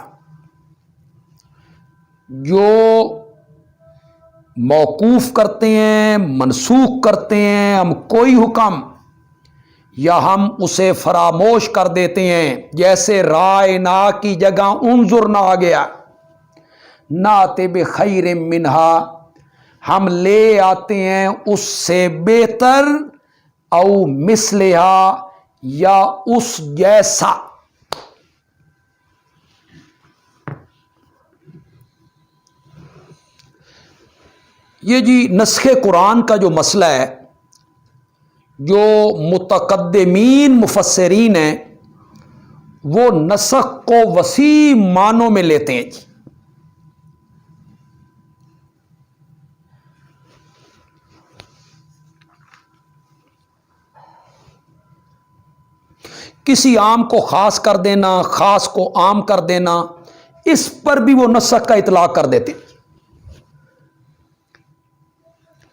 جو موقوف کرتے ہیں، منسوخ کرتے ہیں ہم کوئی حکم، یا ہم اسے فراموش کر دیتے ہیں، جیسے رائنا کی جگہ انظرنا آ گیا، ناتے بخیر منہا، ہم لے آتے ہیں اس سے بہتر، او مثلہا یا اس جیسا۔ یہ جی نسخ قرآن کا جو مسئلہ ہے، جو متقدمین مفسرین ہیں وہ نسخ کو وسیع معنوں میں لیتے ہیں جی۔ کسی عام کو خاص کر دینا، خاص کو عام کر دینا، اس پر بھی وہ نسخ کا اطلاق کر دیتے ہیں۔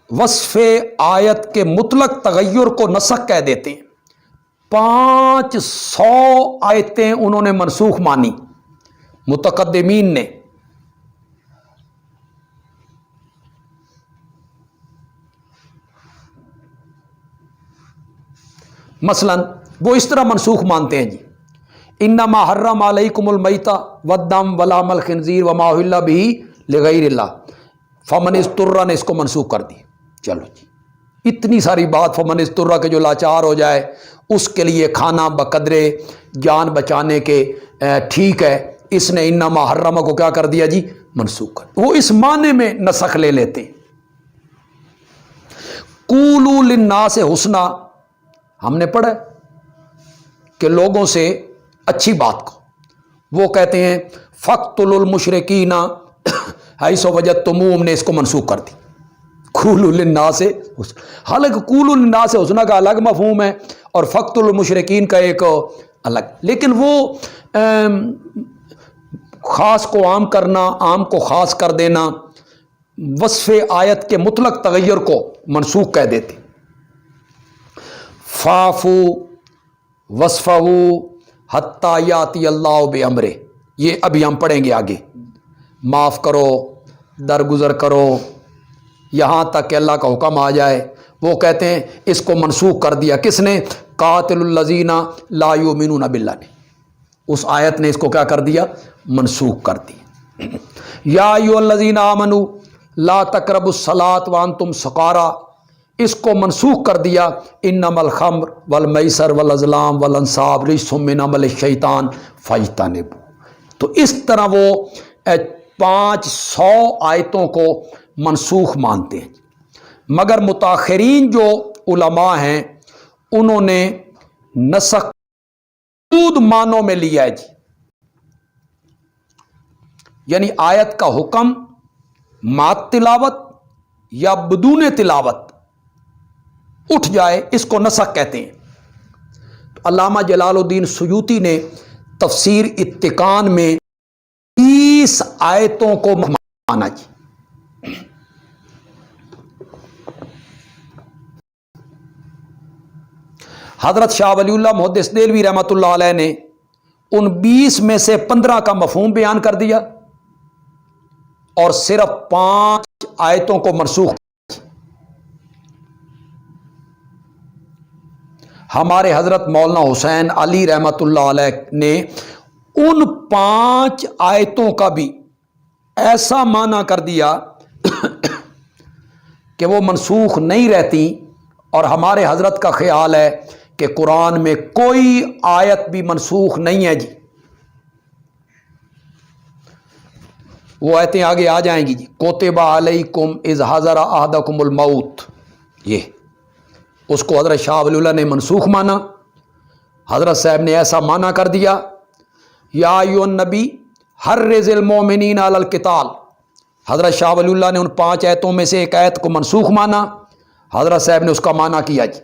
وصف آیت کے مطلق تغیر کو نسخ کہہ دیتے ہیں۔ 500 آیتیں انہوں نے منسوخ مانی متقدمین نے۔ مثلا وہ اس طرح منسوخ مانتے ہیں جی، انما حرم علیکم المیتہ والدم ولحم الخنزیر وما اہل بہ لغیر اللہ، فمن اضطر نے اس کو منسوخ کر دی۔ چلو جی، اتنی ساری بات، فمن اضطر کے جو لاچار ہو جائے اس کے لیے کھانا بقدرے جان بچانے کے ٹھیک ہے، اس نے انما حرم کو کیا کر دیا جی، منسوخ کر۔ وہ اس معنی میں نسخ لے لیتے ہیں۔ قولوا للناس حسنا، ہم نے پڑھا کہ لوگوں سے اچھی بات کو، وہ کہتے ہیں فقتلوا المشرکین حیث وجدتموہم، نے اس کو منسوخ کر دی۔ قولوا للناس حسنا، حالانکہ قولوا للناس حسنا کا الگ مفہوم ہے اور فقتلوا المشرکین کا ایک الگ، لیکن وہ خاص کو عام کرنا، عام کو خاص کر دینا، وصف آیت کے مطلق تغیر کو منسوخ کہہ دیتے۔ فاعفو وصفہو حتی یاتی اللہ بامرہ، یہ ابھی ہم پڑھیں گے آگے۔ معاف کرو، درگزر کرو، یہاں تک کہ اللہ کا حکم آ جائے۔ وہ کہتے ہیں اس کو منسوخ کر دیا، کس نے؟ قاتل الذین لا یؤمنون باللہ نے، اس آیت نے اس کو کیا کر دیا؟ منسوخ کر دیا۔ یا ایھا الذین آمنوا لا تقربوا الصلاۃ وانتم سکارى، اس کو منسوخ کر دیا، انما الخمر والمیسر والازلام والانصاب رجس من عمل الشیطان فاجتنبوہ۔ تو اس طرح وہ 500 آیتوں کو منسوخ مانتے ہیں، مگر متاخرین جو علماء ہیں انہوں نے نسخ محدود معنوں میں لیا ہے جی، یعنی آیت کا حکم مع تلاوت یا بدون تلاوت اٹھ جائے، اس کو نسخ کہتے ہیں۔ تو علامہ جلال الدین سیوطی نے تفسیر اتقان میں 30 آیتوں کو مانا جی. حضرت شاہ ولی اللہ محدث دہلوی رحمۃ اللہ علیہ نے ان 20 میں سے 15 کا مفہوم بیان کر دیا اور صرف 5 آیتوں کو منسوخ. ہمارے حضرت مولانا حسین علی رحمۃ اللہ علیہ نے ان 5 آیتوں کا بھی ایسا معنی کر دیا کہ وہ منسوخ نہیں رہتی. اور ہمارے حضرت کا خیال ہے کہ قرآن میں کوئی آیت بھی منسوخ نہیں ہے جی. وہ آیتیں آگے آ جائیں گی جی. کوتب علیکم اذ حضر احدکم الموت، یہ اس کو حضرت شاہ ولی اللہ نے منسوخ مانا. حضرت صاحب نے ایسا مانا کر دیا یا ایھا النبی حرض المؤمنین علی القتال. حضرت شاہ ولی اللہ نے ان 5 آیتوں میں سے ایک آیت کو منسوخ مانا. حضرت صاحب نے اس کا معنی کیا جی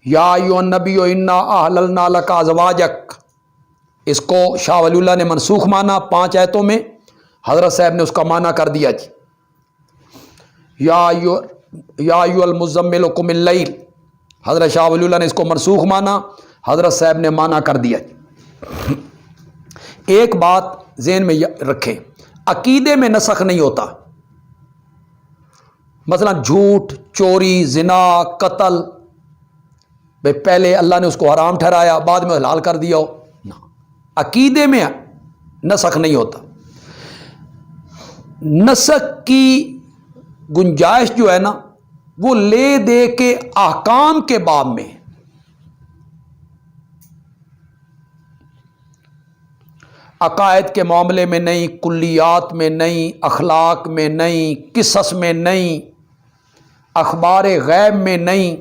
یا ایھا النبی انا احللنا لک ازواجک. اس کو شاہ ولی اللہ نے منسوخ مانا 5 آیتوں میں. حضرت صاحب نے اس کا معنی کر دیا جی یا ایھا المزمل قم اللیل. حضرت شاہ ولی اللہ نے اس کو منسوخ مانا. حضرت صاحب نے معنی کر دیا جی. ایک بات ذہن میں رکھیں، عقیدے میں نسخ نہیں ہوتا. مثلا جھوٹ، چوری، زنا، قتل، بھئی پہلے اللہ نے اس کو حرام ٹھہرایا بعد میں حلال کر دیا ہو، نہ، عقیدے میں نسخ نہیں ہوتا. نسخ کی گنجائش جو ہے نا وہ لے دے کے احکام کے باب میں. عقائد کے معاملے میں نہیں، کلیات میں نہیں، اخلاق میں نہیں، قصص میں نہیں، اخبار غیب میں نہیں،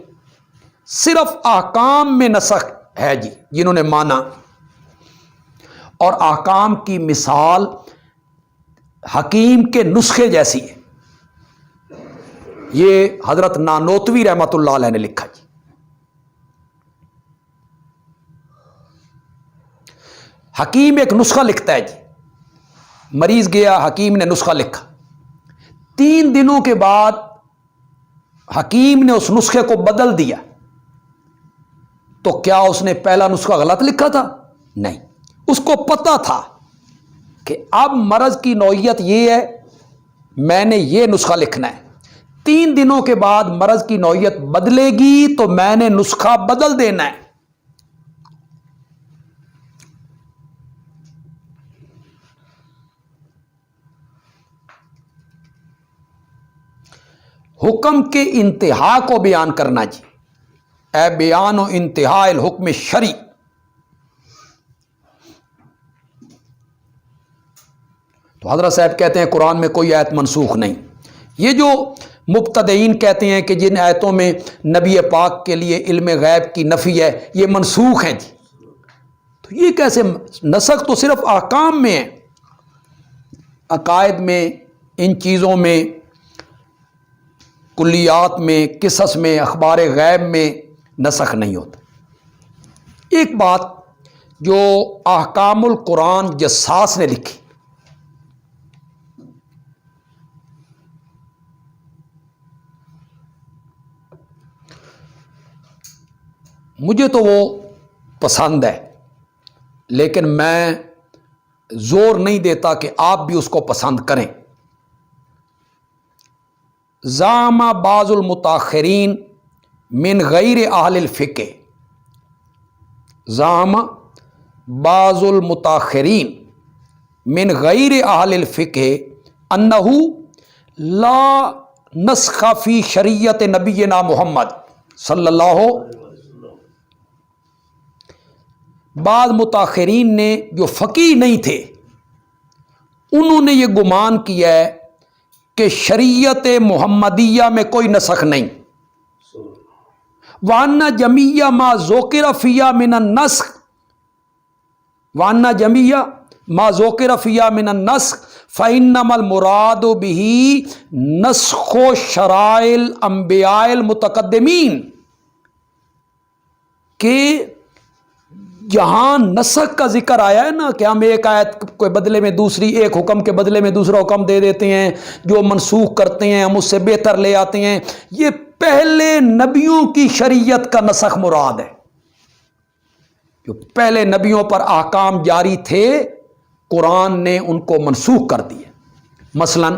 صرف احکام میں نسخ ہے جی جنہوں نے مانا. اور احکام کی مثال حکیم کے نسخے جیسی ہے. یہ حضرت نانوتوی رحمۃ اللہ علیہ نے لکھا جی. حکیم ایک نسخہ لکھتا ہے جی. مریض گیا، حکیم نے نسخہ لکھا. 3 دنوں کے بعد حکیم نے اس نسخے کو بدل دیا تو کیا اس نے پہلا نسخہ غلط لکھا تھا؟ نہیں. اس کو پتا تھا کہ اب مرض کی نوعیت یہ ہے، میں نے یہ نسخہ لکھنا ہے. 3 دنوں کے بعد مرض کی نوعیت بدلے گی تو میں نے نسخہ بدل دینا ہے. حکم کے انتہا کو بیان کرنا جی. اے بیان و انتہا الحکم شرعی. تو حضرت صاحب کہتے ہیں قرآن میں کوئی آیت منسوخ نہیں. یہ جو مبتدئین کہتے ہیں کہ جن آیتوں میں نبی پاک کے لیے علم غیب کی نفی ہے یہ منسوخ ہیں جی، تو یہ کیسے؟ نسخ تو صرف احکام میں ہے، عقائد میں، ان چیزوں میں، کلیات میں، قصص میں، اخبار غیب میں نسخ نہیں ہوتا. ایک بات جو احکام القرآن جساس نے لکھی، مجھے تو وہ پسند ہے لیکن میں زور نہیں دیتا کہ آپ بھی اس کو پسند کریں. زعم بعض المتاخرین من غیر اہل الفقہ. زعم بعض المتاخرین من غیر اہل الفقہ انہ لا نسخ فی شریعت نبینا محمد صلی اللہ علیہ وسلم. بعض متاخرین نے جو فقیہ نہیں تھے انہوں نے یہ گمان کیا ہے کہ شریعت محمدیہ میں کوئی نسخ نہیں. وَأَنَّ جَمِيعَ مَا ذُكِرَ فِيهَا مِنَ النَّسْخِ وَأَنَّ جَمِيعَ مَا ذُكِرَ فِيهَا مِنَ النَّسْخِ فَإِنَّمَا الْمُرَادُ بِهِ نَسْخُ شَرَائِعِ الْأَنْبِيَاءِ الْمُتَقَدِّمِينَ کہ جہاں نسخ کا ذکر آیا ہے نا کہ ہم ایک آیت کے بدلے میں دوسری، ایک حکم کے بدلے میں دوسرا حکم دے دیتے ہیں، جو منسوخ کرتے ہیں ہم اس سے بہتر لے آتے ہیں، یہ پہلے نبیوں کی شریعت کا نسخ مراد ہے۔ جو پہلے نبیوں پر احکام جاری تھے قرآن نے ان کو منسوخ کر دیے۔ مثلا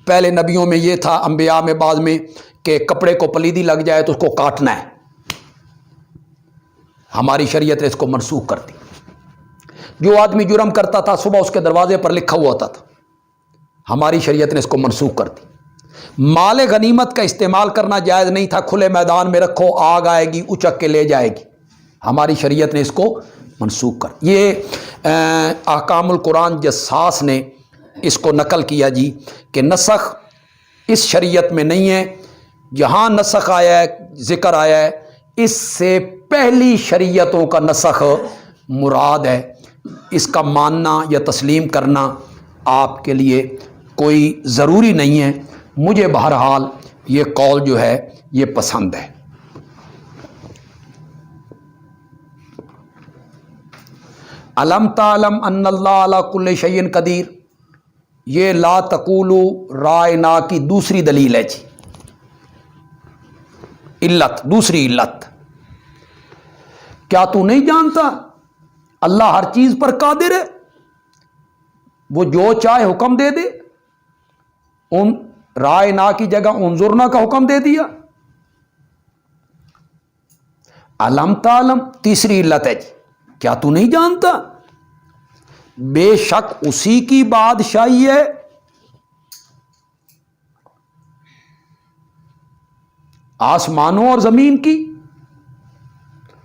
پہلے نبیوں میں یہ تھا، انبیاء میں بعض میں، کہ کپڑے کو پلیدی لگ جائے تو اس کو کاٹنا ہے، ہماری شریعت نے اس کو منسوخ کر دی۔ جو آدمی جرم کرتا تھا صبح اس کے دروازے پر لکھا ہوا ہوتا تھا، ہماری شریعت نے اس کو منسوخ کر دی۔ مال غنیمت کا استعمال کرنا جائز نہیں تھا، کھلے میدان میں رکھو آگ آئے گی اچک کے لے جائے گی، ہماری شریعت نے اس کو منسوخ کر۔ یہ احکام القرآن جساس نے اس کو نقل کیا جی کہ نسخ اس شریعت میں نہیں ہے، جہاں نسخ آیا ہے ذکر آیا ہے اس سے پہلی شریعتوں کا نسخ مراد ہے۔ اس کا ماننا یا تسلیم کرنا آپ کے لیے کوئی ضروری نہیں ہے، مجھے بہرحال یہ قول جو ہے یہ پسند ہے۔ الم تعلم ان اللہ علی کل شیء قدیر، یہ لا تقولوا رائنا کی دوسری دلیل ہے جی، علت، دوسری علت۔ کیا تو نہیں جانتا اللہ ہر چیز پر قادر ہے، وہ جو چاہے حکم دے دے۔ ان رائنا کی جگہ انظرنا کا حکم دے دیا۔ علم تعلم تیسری علت ہے جی، کیا تو نہیں جانتا بے شک اسی کی بادشاہی ہے، آسمانوں اور زمین کی،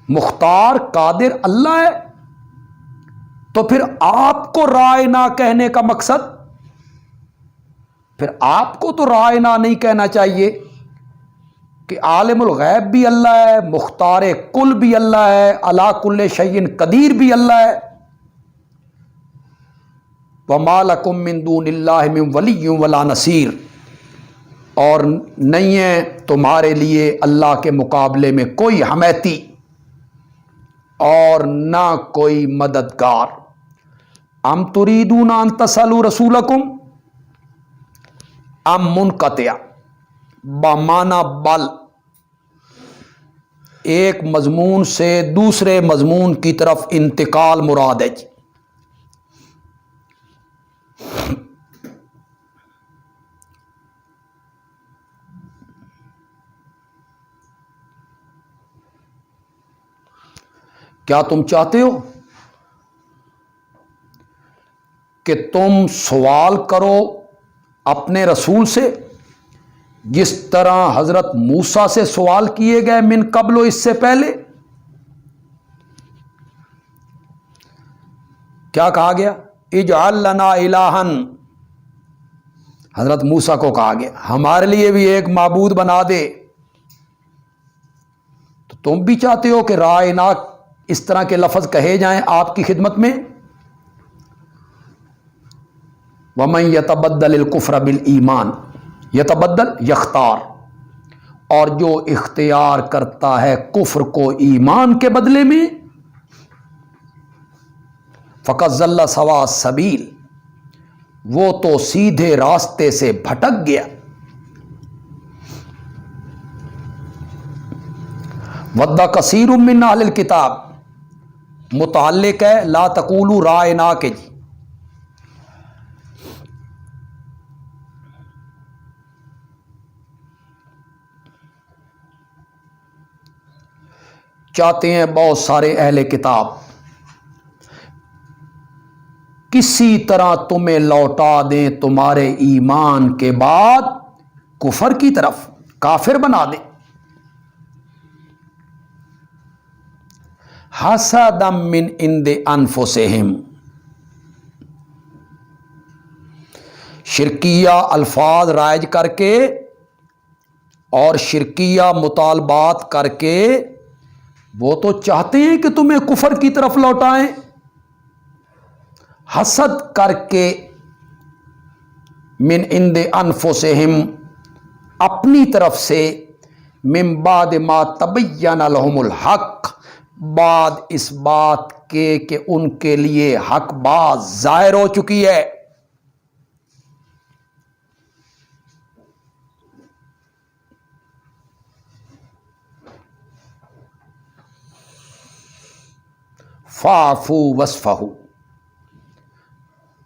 مختار قادر اللہ ہے۔ تو پھر آپ کو رائے نہ کہنے کا مقصد، پھر آپ کو تو رائے نہ نہیں کہنا چاہیے کہ عالم الغیب بھی اللہ ہے، مختار کل بھی اللہ ہے، علی کل شیء قدیر بھی اللہ ہے۔ وَمَا لَكُم مِّن دُونِ اللَّهِ مِن وَلِيٍّ وَلَا نَصِيرٍ، اور نہیں ہے تمہارے لیے اللہ کے مقابلے میں کوئی حمیتی اور نہ کوئی مددگار۔ ام تریدون ان تسألوا رسولکم، ام منقطع بمعنی بل، ایک مضمون سے دوسرے مضمون کی طرف انتقال مراد ہے۔ کیا تم چاہتے ہو کہ تم سوال کرو اپنے رسول سے جس طرح حضرت موسیٰ سے سوال کیے گئے من قبل، اس سے پہلے؟ کیا کہا گیا؟ اجعل لنا الہا، حضرت موسیٰ کو کہا گیا ہمارے لیے بھی ایک معبود بنا دے۔ تو تم بھی چاہتے ہو کہ رائنا اس طرح کے لفظ کہے جائیں آپ کی خدمت میں؟ وَمَن يَتَبَدَّلِ الْكُفْرَ بِالْإِيمَانِ، یتبدل یختار، اور جو اختیار کرتا ہے کفر کو ایمان کے بدلے میں، فَقَدْ ضَلَّ سَوَاءَ السَّبِيلِ، وہ تو سیدھے راستے سے بھٹک گیا۔ وَدَّ كَثِيرٌ مِّنْ أَهْلِ الْكِتَابِ، متعلق ہے لا تقولوا رائنا کے جی۔ چاہتے ہیں بہت سارے اہل کتاب کسی طرح تمہیں لوٹا دیں تمہارے ایمان کے بعد کفر کی طرف، کافر بنا دیں۔ حسدا من عند انفسہم، شرکیہ الفاظ رائج کر کے اور شرکیہ مطالبات کر کے وہ تو چاہتے ہیں کہ تمہیں کفر کی طرف لوٹائیں، حسد کر کے، من عند انفسہم اپنی طرف سے، من بعد ما تبین لہم الحق بعد اس بات کے کہ ان کے لیے حق بات ظاہر ہو چکی ہے۔ فاعفو وصفحوا،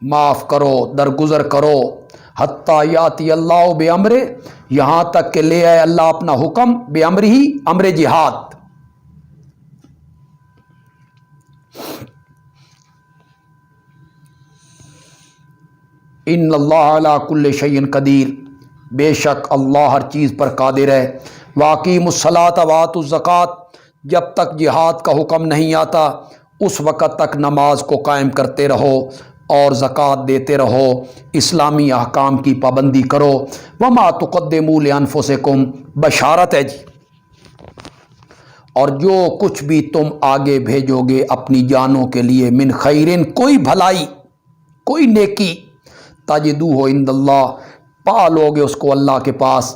معاف کرو، درگزر کرو، حتیٰ یاتی اللہ بامرہ، یہاں تک کہ لے آئے اللہ اپنا حکم، بامرہ ہی، امر جہاد۔ ان اللہ علی کل شیء قدیر، بے شک اللہ ہر چیز پر قادر ہے۔ واقیموا الصلاۃ وآتوا الزکوٰۃ، جب تک جہاد کا حکم نہیں آتا اس وقت تک نماز کو قائم کرتے رہو اور زکوٰۃ دیتے رہو، اسلامی احکام کی پابندی کرو۔ وما تقدموا لانفسکم، بشارت ہے جی، اور جو کچھ بھی تم آگے بھیجو گے اپنی جانوں کے لیے، من خیرن، کوئی بھلائی، کوئی نیکی، تجدوہ عند اللہ، پا لو گے اس کو اللہ کے پاس۔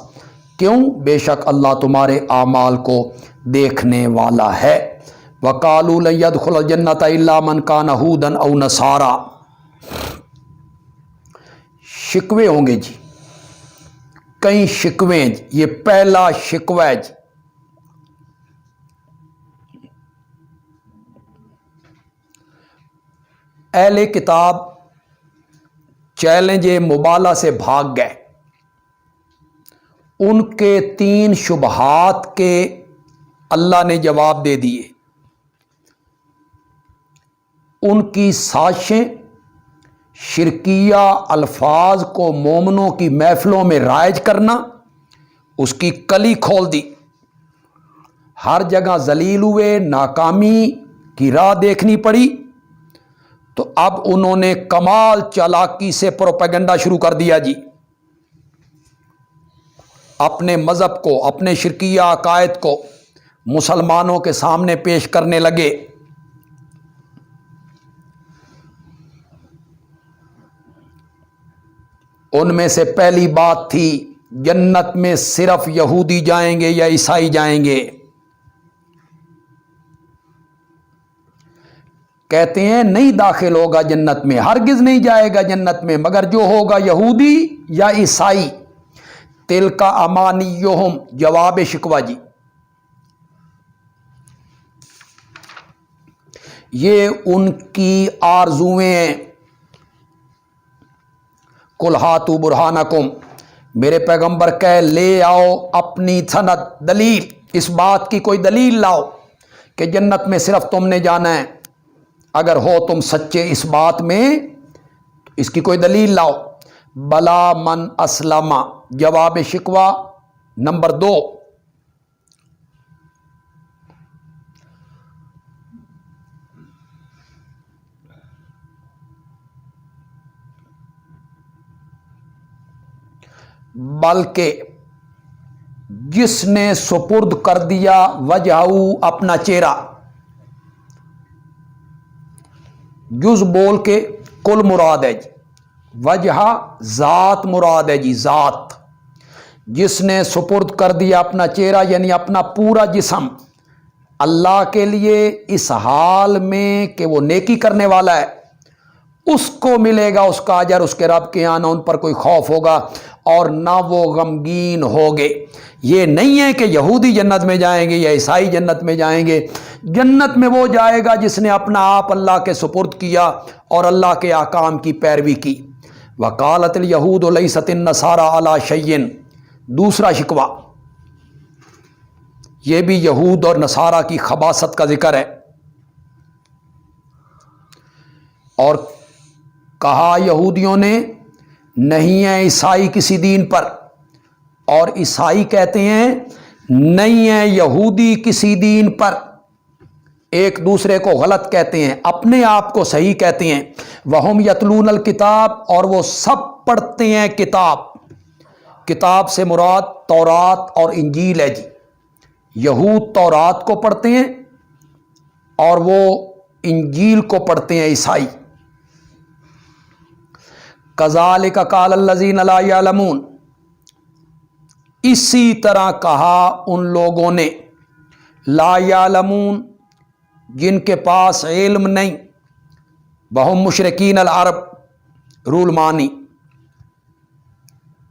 کیوں؟ بے شک اللہ تمہارے اعمال کو دیکھنے والا ہے۔ وقالوا لن يدخل الجنۃ الا من كان هودا او نصارا، شکوے ہوں گے جی، کئی شکوے جی، یہ پہلا شکوہ ہے جی۔ اہل کتاب چیلنج مبالغہ سے بھاگ گئے، ان کے 3 شبہات کے اللہ نے جواب دے دیے۔ ان کی سازشیں، شرکیہ الفاظ کو مومنوں کی محفلوں میں رائج کرنا، اس کی کلی کھول دی، ہر جگہ ذلیل ہوئے، ناکامی کی راہ دیکھنی پڑی۔ تو اب انہوں نے کمال چالاکی سے پروپیگنڈا شروع کر دیا جی، اپنے مذہب کو، اپنے شرکیہ عقائد کو مسلمانوں کے سامنے پیش کرنے لگے۔ ان میں سے پہلی بات تھی جنت میں صرف یہودی جائیں گے یا عیسائی جائیں گے۔ کہتے ہیں نہیں داخل ہوگا جنت میں، ہرگز نہیں جائے گا جنت میں مگر جو ہوگا یہودی یا عیسائی۔ تلک امانیہم، جواب شکوہ جی، یہ ان کی آرزویں ہیں۔ قل ہاتوا برہانکم، میرے پیغمبر کہے لے آؤ اپنی سند، دلیل، اس بات کی کوئی دلیل لاؤ کہ جنت میں صرف تم نے جانا ہے، اگر ہو تم سچے اس بات میں تو اس کی کوئی دلیل لاؤ۔ بلا من اسلم، جواب شکوہ نمبر 2، بلکہ جس نے سپرد کر دیا وجہو، اپنا چہرہ، جز بول کے کل مراد ہے جی، وجہ ذات مراد ہے جی، ذات۔ جس نے سپرد کر دیا اپنا چہرہ یعنی اپنا پورا جسم اللہ کے لیے، اس حال میں کہ وہ نیکی کرنے والا ہے، اس کو ملے گا اس کا اجر اس کے رب کے یہاں، نہ ان پر کوئی خوف ہوگا اور نہ وہ غمگین ہوگے۔ یہ نہیں ہے کہ یہودی جنت میں جائیں گے یا عیسائی جنت میں جائیں گے، جنت میں وہ جائے گا جس نے اپنا آپ اللہ کے سپرد کیا اور اللہ کے احکام کی پیروی کی۔ وقالت الیہود لیست النصارى علی شیء، دوسرا شکوہ، یہ بھی یہود اور نصارہ کی خباثت کا ذکر ہے۔ اور کہا یہودیوں نے نہیں ہے عیسائی کسی دین پر، اور عیسائی کہتے ہیں نہیں ہے یہودی کسی دین پر، ایک دوسرے کو غلط کہتے ہیں، اپنے آپ کو صحیح کہتے ہیں۔ وہم یتلون الکتاب، اور وہ سب پڑھتے ہیں کتاب، کتاب سے مراد تورات اور انجیل ہے جی۔ یہود تورات کو پڑھتے ہیں اور وہ انجیل کو پڑھتے ہیں عیسائی۔ کذالک قال الذین لا یعلمون، اسی طرح کہا ان لوگوں نے، لا یعلمون، جن کے پاس علم نہیں، وہم مشرکین العرب، رول مانی،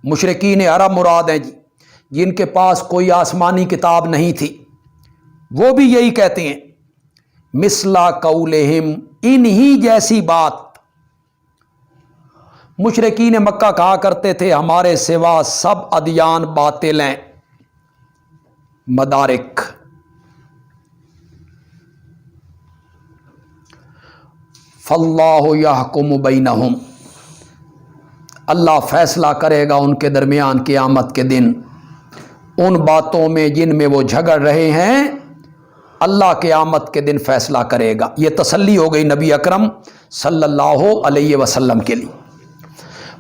مشرکین عرب مراد ہیں جی، جن کے پاس کوئی آسمانی کتاب نہیں تھی، وہ بھی یہی کہتے ہیں، مثلا قولہم، انہی جیسی بات مشرکین مکہ کہا کرتے تھے، ہمارے سوا سب ادیان باطل ہیں۔ مدارک، فاللہ یحکم بینہم، اللہ فیصلہ کرے گا ان کے درمیان قیامت کے دن ان باتوں میں جن میں وہ جھگڑ رہے ہیں، اللہ قیامت کے دن فیصلہ کرے گا۔ یہ تسلی ہو گئی نبی اکرم صلی اللہ علیہ وسلم کے لیے۔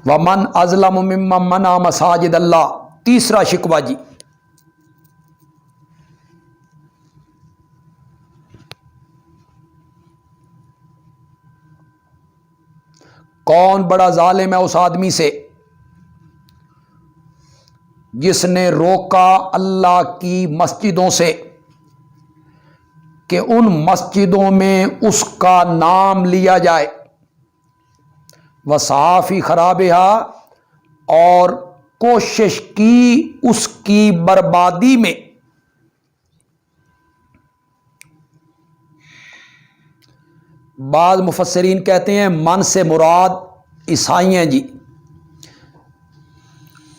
وَمَنْ أَظْلَمُ مِمَّنْ مَنَعَ مَسَاجِدَ اللَّهِ، تیسرا شکوہ جی، کون بڑا ظالم ہے اس آدمی سے جس نے روکا اللہ کی مسجدوں سے کہ ان مسجدوں میں اس کا نام لیا جائے، وسعی فی خرابہا، اور کوشش کی اس کی بربادی میں۔ بعض مفسرین کہتے ہیں من سے مراد عیسائی ہیں جی،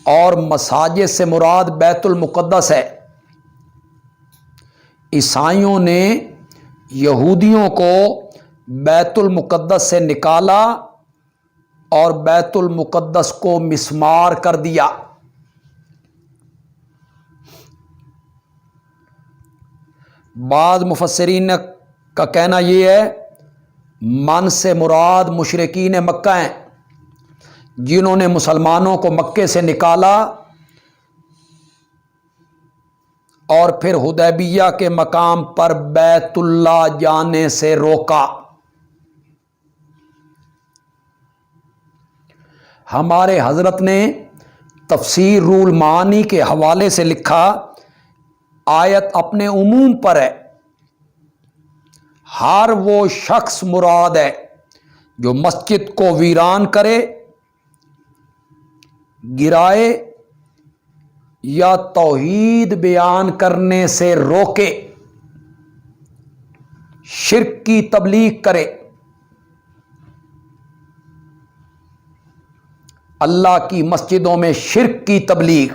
اور مساجد سے مراد بیت المقدس ہے۔ عیسائیوں نے یہودیوں کو بیت المقدس سے نکالا اور بیت المقدس کو مسمار کر دیا۔ بعض مفسرین کا کہنا یہ ہے من سے مراد مشرکین مکہ ہیں، جنہوں نے مسلمانوں کو مکے سے نکالا اور پھر حدیبیہ کے مقام پر بیت اللہ جانے سے روکا۔ ہمارے حضرت نے تفسیر رول معانی کے حوالے سے لکھا، آیت اپنے عموم پر ہے، ہر وہ شخص مراد ہے جو مسجد کو ویران کرے، گرائے یا توحید بیان کرنے سے روکے، شرک کی تبلیغ کرے، اللہ کی مسجدوں میں شرک کی تبلیغ۔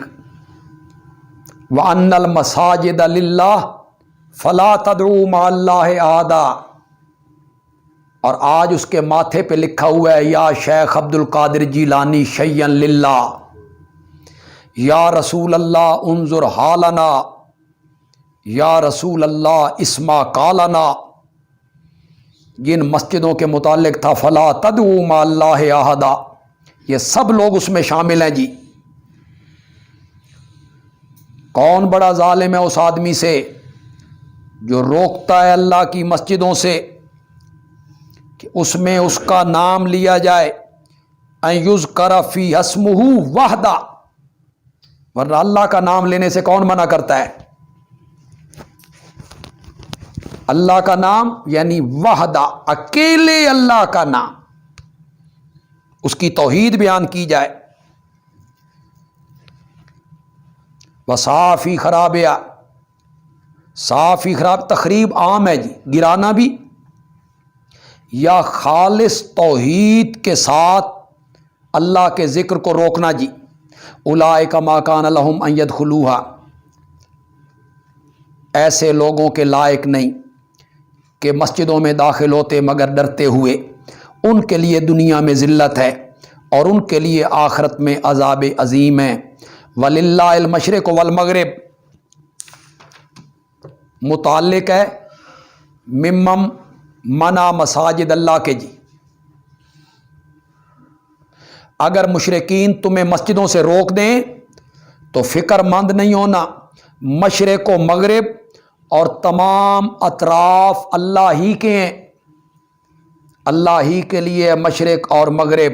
وَأَنَّ الْمَسَاجِدَ لِلَّهِ فَلَا تَدْعُوا مَعَ اللَّهِ أَحَدًا، اور آج اس کے ماتھے پہ لکھا ہوا ہے یا شیخ عبد القادر جیلانی شیئا للہ، یا رسول اللہ انظر حالنا، یا رسول اللہ اسمع قالنا۔ جن مسجدوں کے متعلق تھا فلا تدعوا مع اللہ احدا، یہ سب لوگ اس میں شامل ہیں جی۔ کون بڑا ظالم ہے اس آدمی سے جو روکتا ہے اللہ کی مسجدوں سے کہ اس میں اس کا نام لیا جائے، ان یذکر فی اسمہ وحدہ، ورنہ اللہ کا نام لینے سے کون منع کرتا ہے؟ اللہ کا نام یعنی وحدہ، اکیلے اللہ کا نام، اس کی توحید بیان کی جائے۔ وَسَعَى فِي خَرَابِهَا، صافی خراب تخریب عام ہے جی، گرانا بھی، یا خالص توحید کے ساتھ اللہ کے ذکر کو روکنا جی۔ اولئک ما کان لہم ان یدخلوها، ایسے لوگوں کے لائق نہیں کہ مسجدوں میں داخل ہوتے مگر ڈرتے ہوئے، ان کے لیے دنیا میں ذلت ہے اور ان کے لیے آخرت میں عذاب عظیم ہے۔ وَلِلَّهِ الْمَشْرِقُ وَالْمَغْرِبُ متعلق ہے ممم منع مساجد اللہ کے جی۔ اگر مشرکین تمہیں مسجدوں سے روک دیں تو فکر مند نہیں ہونا، مشرق و مغرب اور تمام اطراف اللہ ہی کے ہیں، اللہ ہی کے لیے مشرق اور مغرب،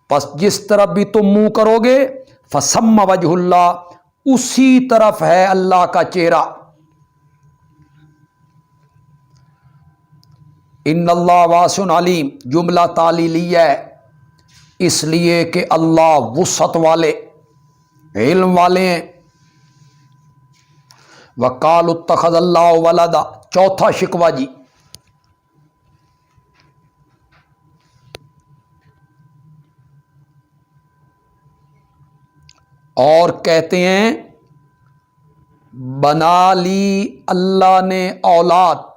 پس جس طرف بھی تم منہ کرو گے فثم وجہ اللہ، اسی طرف ہے اللہ کا چہرہ۔ ان اللہ واسع علیم جملہ تعلیلیہ ہے، اس لیے کہ اللہ وسعت والے علم والے ہیں۔ وقالوا اتخذ اللہ ولدا، چوتھا شکوہ جی، اور کہتے ہیں بنا لی اللہ نے اولاد۔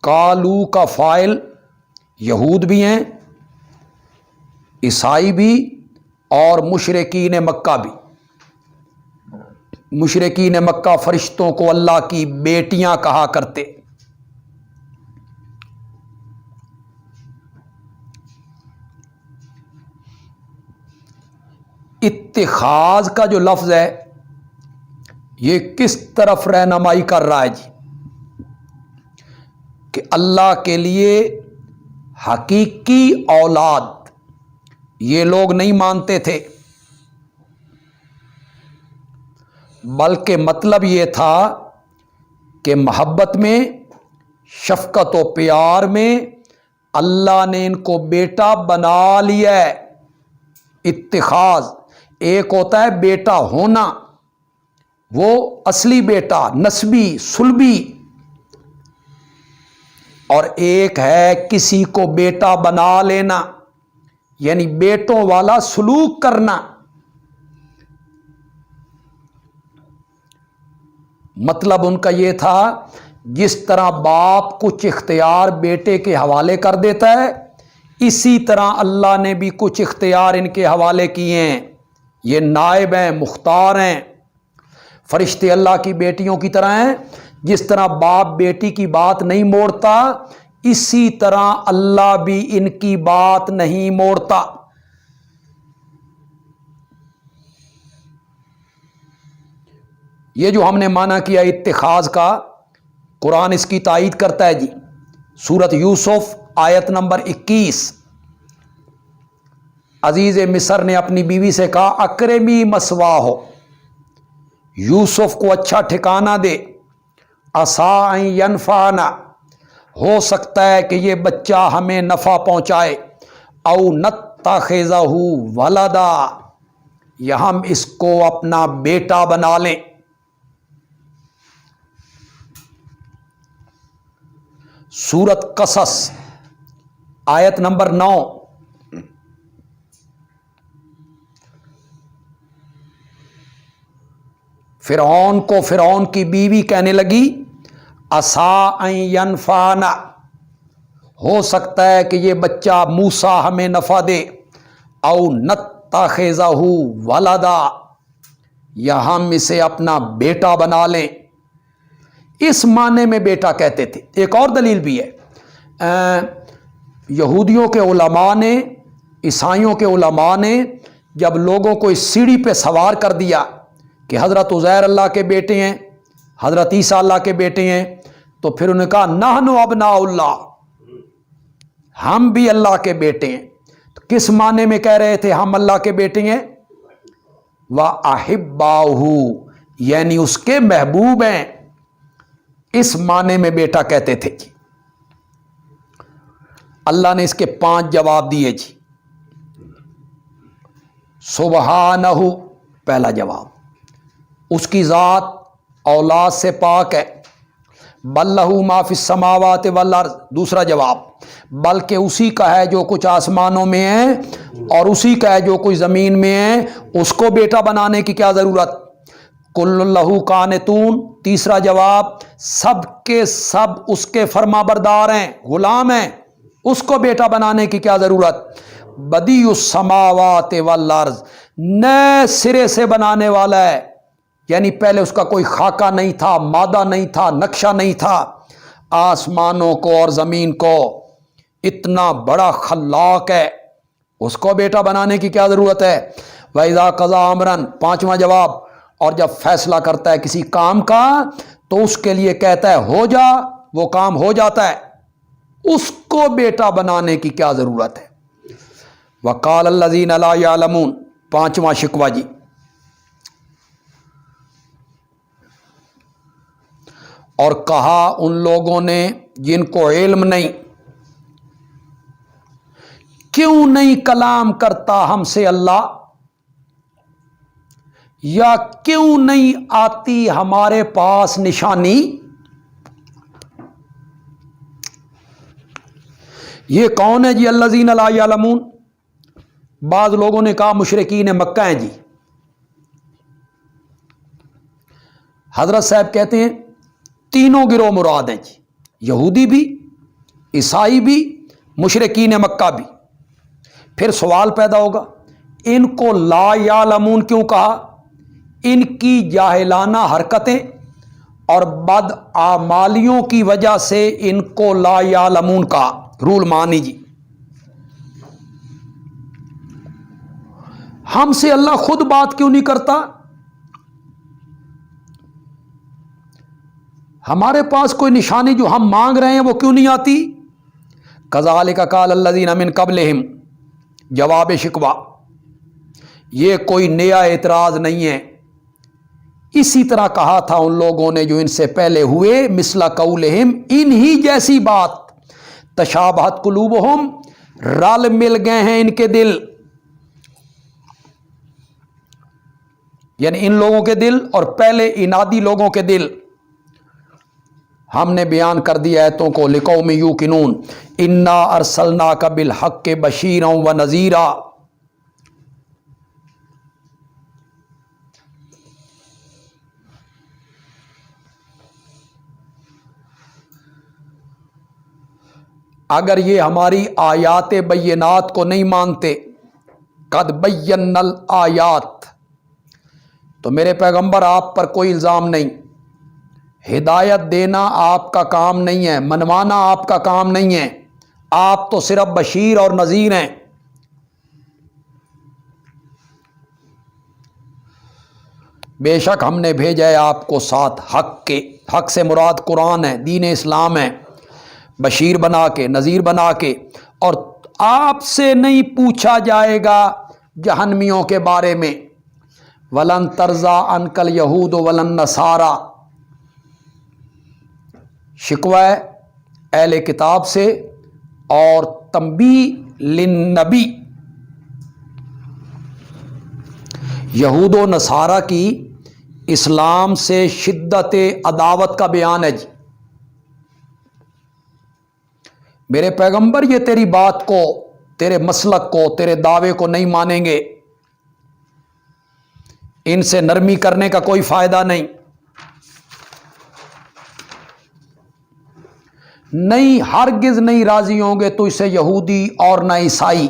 کالو کا فاعل یہود بھی ہیں، عیسائی بھی، اور مشرکین مکہ بھی۔ مشرکین مکہ فرشتوں کو اللہ کی بیٹیاں کہا کرتے۔ اتخاذ کا جو لفظ ہے یہ کس طرف رہنمائی کر رہا ہے جی؟ کہ اللہ کے لیے حقیقی اولاد یہ لوگ نہیں مانتے تھے، بلکہ مطلب یہ تھا کہ محبت میں، شفقت و پیار میں اللہ نے ان کو بیٹا بنا لیا ہے۔ اتخاذ ایک ہوتا ہے بیٹا ہونا، وہ اصلی بیٹا نسبی صلبی، اور ایک ہے کسی کو بیٹا بنا لینا، یعنی بیٹوں والا سلوک کرنا۔ مطلب ان کا یہ تھا جس طرح باپ کچھ اختیار بیٹے کے حوالے کر دیتا ہے، اسی طرح اللہ نے بھی کچھ اختیار ان کے حوالے کیے ہیں۔ یہ نائب ہیں، مختار ہیں، فرشتے اللہ کی بیٹیوں کی طرح ہیں۔ جس طرح باپ بیٹی کی بات نہیں موڑتا، اسی طرح اللہ بھی ان کی بات نہیں موڑتا۔ یہ جو ہم نے معنی کیا اتخاذ کا، قرآن اس کی تائید کرتا ہے جی۔ سورۃ یوسف آیت نمبر 21، عزیز مصر نے اپنی بیوی سے کہا اکرمی مثواہ، یوسف کو اچھا ٹھکانہ دے، عسیٰ ان ینفعنا، ہو سکتا ہے کہ یہ بچہ ہمیں نفع پہنچائے، او نتخذہ ولدا، یا ہم اس کو اپنا بیٹا بنا لیں۔ سورۃ قصص آیت نمبر 9، فرعون کو فرعون کی بیوی کہنے لگی عسیٰ ان ینفعنا، ہو سکتا ہے کہ یہ بچہ موسیٰ ہمیں نفع دے، او نتخذہ ولدا، یا ہم اسے اپنا بیٹا بنا لیں۔ اس معنی میں بیٹا کہتے تھے۔ ایک اور دلیل بھی ہے، یہودیوں کے علماء نے، عیسائیوں کے علماء نے جب لوگوں کو اس سیڑھی پہ سوار کر دیا کہ حضرت عزیر اللہ کے بیٹے ہیں، حضرت عیسیٰ اللہ کے بیٹے ہیں، تو پھر انہوں نے کہا نحن ابناء اللہ، ہم بھی اللہ کے بیٹے ہیں۔ تو کس معنی میں کہہ رہے تھے ہم اللہ کے بیٹے ہیں؟ وَأَحِبَّاهُ، یعنی اس کے محبوب ہیں، اس معنی میں بیٹا کہتے تھے جی۔ اللہ نے اس کے 5 جواب دیے جی۔ سبحانہ، پہلا جواب، اس کی ذات اولاد سے پاک ہے۔ بل لہ ما فی السماوات والارض، دوسرا جواب، بلکہ اسی کا ہے جو کچھ آسمانوں میں ہے اور اسی کا ہے جو کچھ زمین میں ہے، اس کو بیٹا بنانے کی کیا ضرورت؟ کل لہ قانتون، تیسرا جواب، سب کے سب اس کے فرما بردار ہیں، غلام ہیں، اس کو بیٹا بنانے کی کیا ضرورت؟ بدیع السماوات والارض، نئے سرے سے بنانے والا ہے، یعنی پہلے اس کا کوئی خاکہ نہیں تھا، مادہ نہیں تھا، نقشہ نہیں تھا۔ آسمانوں کو اور زمین کو اتنا بڑا خلاق ہے، اس کو بیٹا بنانے کی کیا ضرورت ہے؟ وَإِذَا قَضَىٰ أَمْرًا، 5واں جواب، اور جب فیصلہ کرتا ہے کسی کام کا تو اس کے لیے کہتا ہے ہو جا، وہ کام ہو جاتا ہے، اس کو بیٹا بنانے کی کیا ضرورت ہے؟ وَقَالَ الَّذِينَ لَا يَعْلَمُونَ، 5واں شکوہ جی۔ اور کہا ان لوگوں نے جن کو علم نہیں، کیوں نہیں کلام کرتا ہم سے اللہ، یا کیوں نہیں آتی ہمارے پاس نشانی؟ یہ کون ہے جی الذین لا یعلمون؟ بعض لوگوں نے کہا مشرکین مکہ ہیں جی۔ حضرت صاحب کہتے ہیں تینوں گروہ مراد ہیں جی، یہودی بھی، عیسائی بھی، مشرکین مکہ بھی۔ پھر سوال پیدا ہوگا ان کو لا یعلمون کیوں کہا؟ ان کی جاہلانہ حرکتیں اور بد اعمالیوں کی وجہ سے ان کو لا یعلمون کہا۔ رول مانی جی، ہم سے اللہ خود بات کیوں نہیں کرتا؟ ہمارے پاس کوئی نشانی جو ہم مانگ رہے ہیں وہ کیوں نہیں آتی؟ کذالک قال الذین من قبلہم، جواب شکوہ، یہ کوئی نیا اعتراض نہیں ہے، اسی طرح کہا تھا ان لوگوں نے جو ان سے پہلے ہوئے، مثل قولہم، انہی جیسی بات، تشابہت قلوبہم، رل مل گئے ہیں ان کے دل، یعنی ان لوگوں کے دل اور پہلے انادی لوگوں کے دل۔ ہم نے بیان کر دیا آیتوں کو، لقوم یوقنون انا ارسلناک بالحق بشیرا ونذیرا۔ اگر یہ ہماری آیات بینات کو نہیں مانتے، قد بینا الآیات، تو میرے پیغمبر آپ پر کوئی الزام نہیں، ہدایت دینا آپ کا کام نہیں ہے، منوانا آپ کا کام نہیں ہے، آپ تو صرف بشیر اور نذیر ہیں۔ بے شک ہم نے بھیجا ہے آپ کو ساتھ حق کے، حق سے مراد قرآن ہے، دین اسلام ہے، بشیر بنا کے، نذیر بنا کے، اور آپ سے نہیں پوچھا جائے گا جہنمیوں کے بارے میں۔ ولن ترضی عنک الیہود ولن نصارا، شکوہ ہے اہل کتاب سے اور تنبیہ للنبی، یہود و نصارہ کی اسلام سے شدت عداوت کا بیان ہے جی۔ میرے پیغمبر یہ تیری بات کو، تیرے مسلک کو، تیرے دعوے کو نہیں مانیں گے، ان سے نرمی کرنے کا کوئی فائدہ نہیں، نہیں ہرگز نہیں راضی ہوں گے تو اسے یہودی اور نہ عیسائی،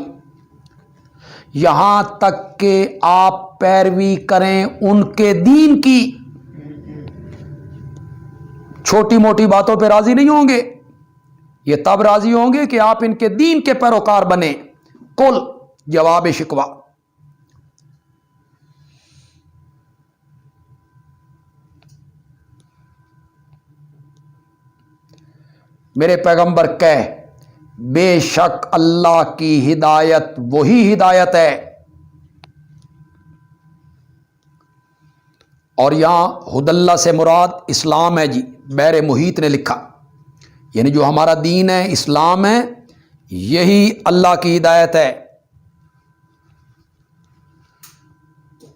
یہاں تک کہ آپ پیروی کریں ان کے دین کی۔ چھوٹی موٹی باتوں پہ راضی نہیں ہوں گے، یہ تب راضی ہوں گے کہ آپ ان کے دین کے پیروکار بنیں۔ قل، جواب شکوہ، میرے پیغمبر کہہ، بے شک اللہ کی ہدایت وہی ہدایت ہے۔ اور یہاں ہدی اللہ سے مراد اسلام ہے جی، بیر محیط نے لکھا، یعنی جو ہمارا دین ہے، اسلام ہے، یہی اللہ کی ہدایت ہے۔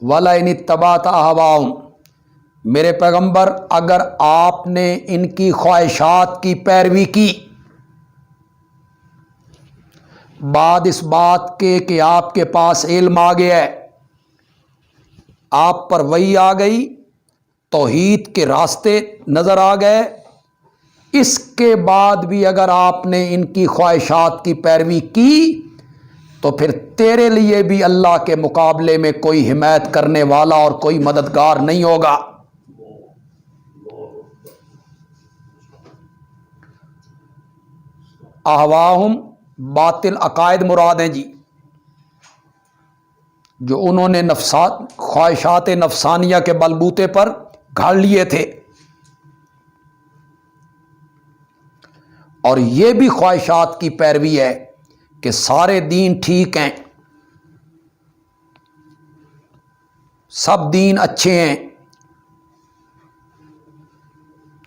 وَلَئِنِ اتَّبَعْتَ أَهْوَاءَهُمْ، میرے پیغمبر اگر آپ نے ان کی خواہشات کی پیروی کی، بعد اس بات کے کہ آپ کے پاس علم آ گیا ہے، آپ پر وحی آ گئی، توحید کے راستے نظر آ گئے، اس کے بعد بھی اگر آپ نے ان کی خواہشات کی پیروی کی تو پھر تیرے لیے بھی اللہ کے مقابلے میں کوئی حمایت کرنے والا اور کوئی مددگار نہیں ہوگا۔ اہواہم، باطل عقائد مراد ہیں جی، جو انہوں نے خواہشات نفسانیہ کے بلبوتے پر گھاڑ لیے تھے، اور یہ بھی خواہشات کی پیروی ہے کہ سارے دین ٹھیک ہیں، سب دین اچھے ہیں،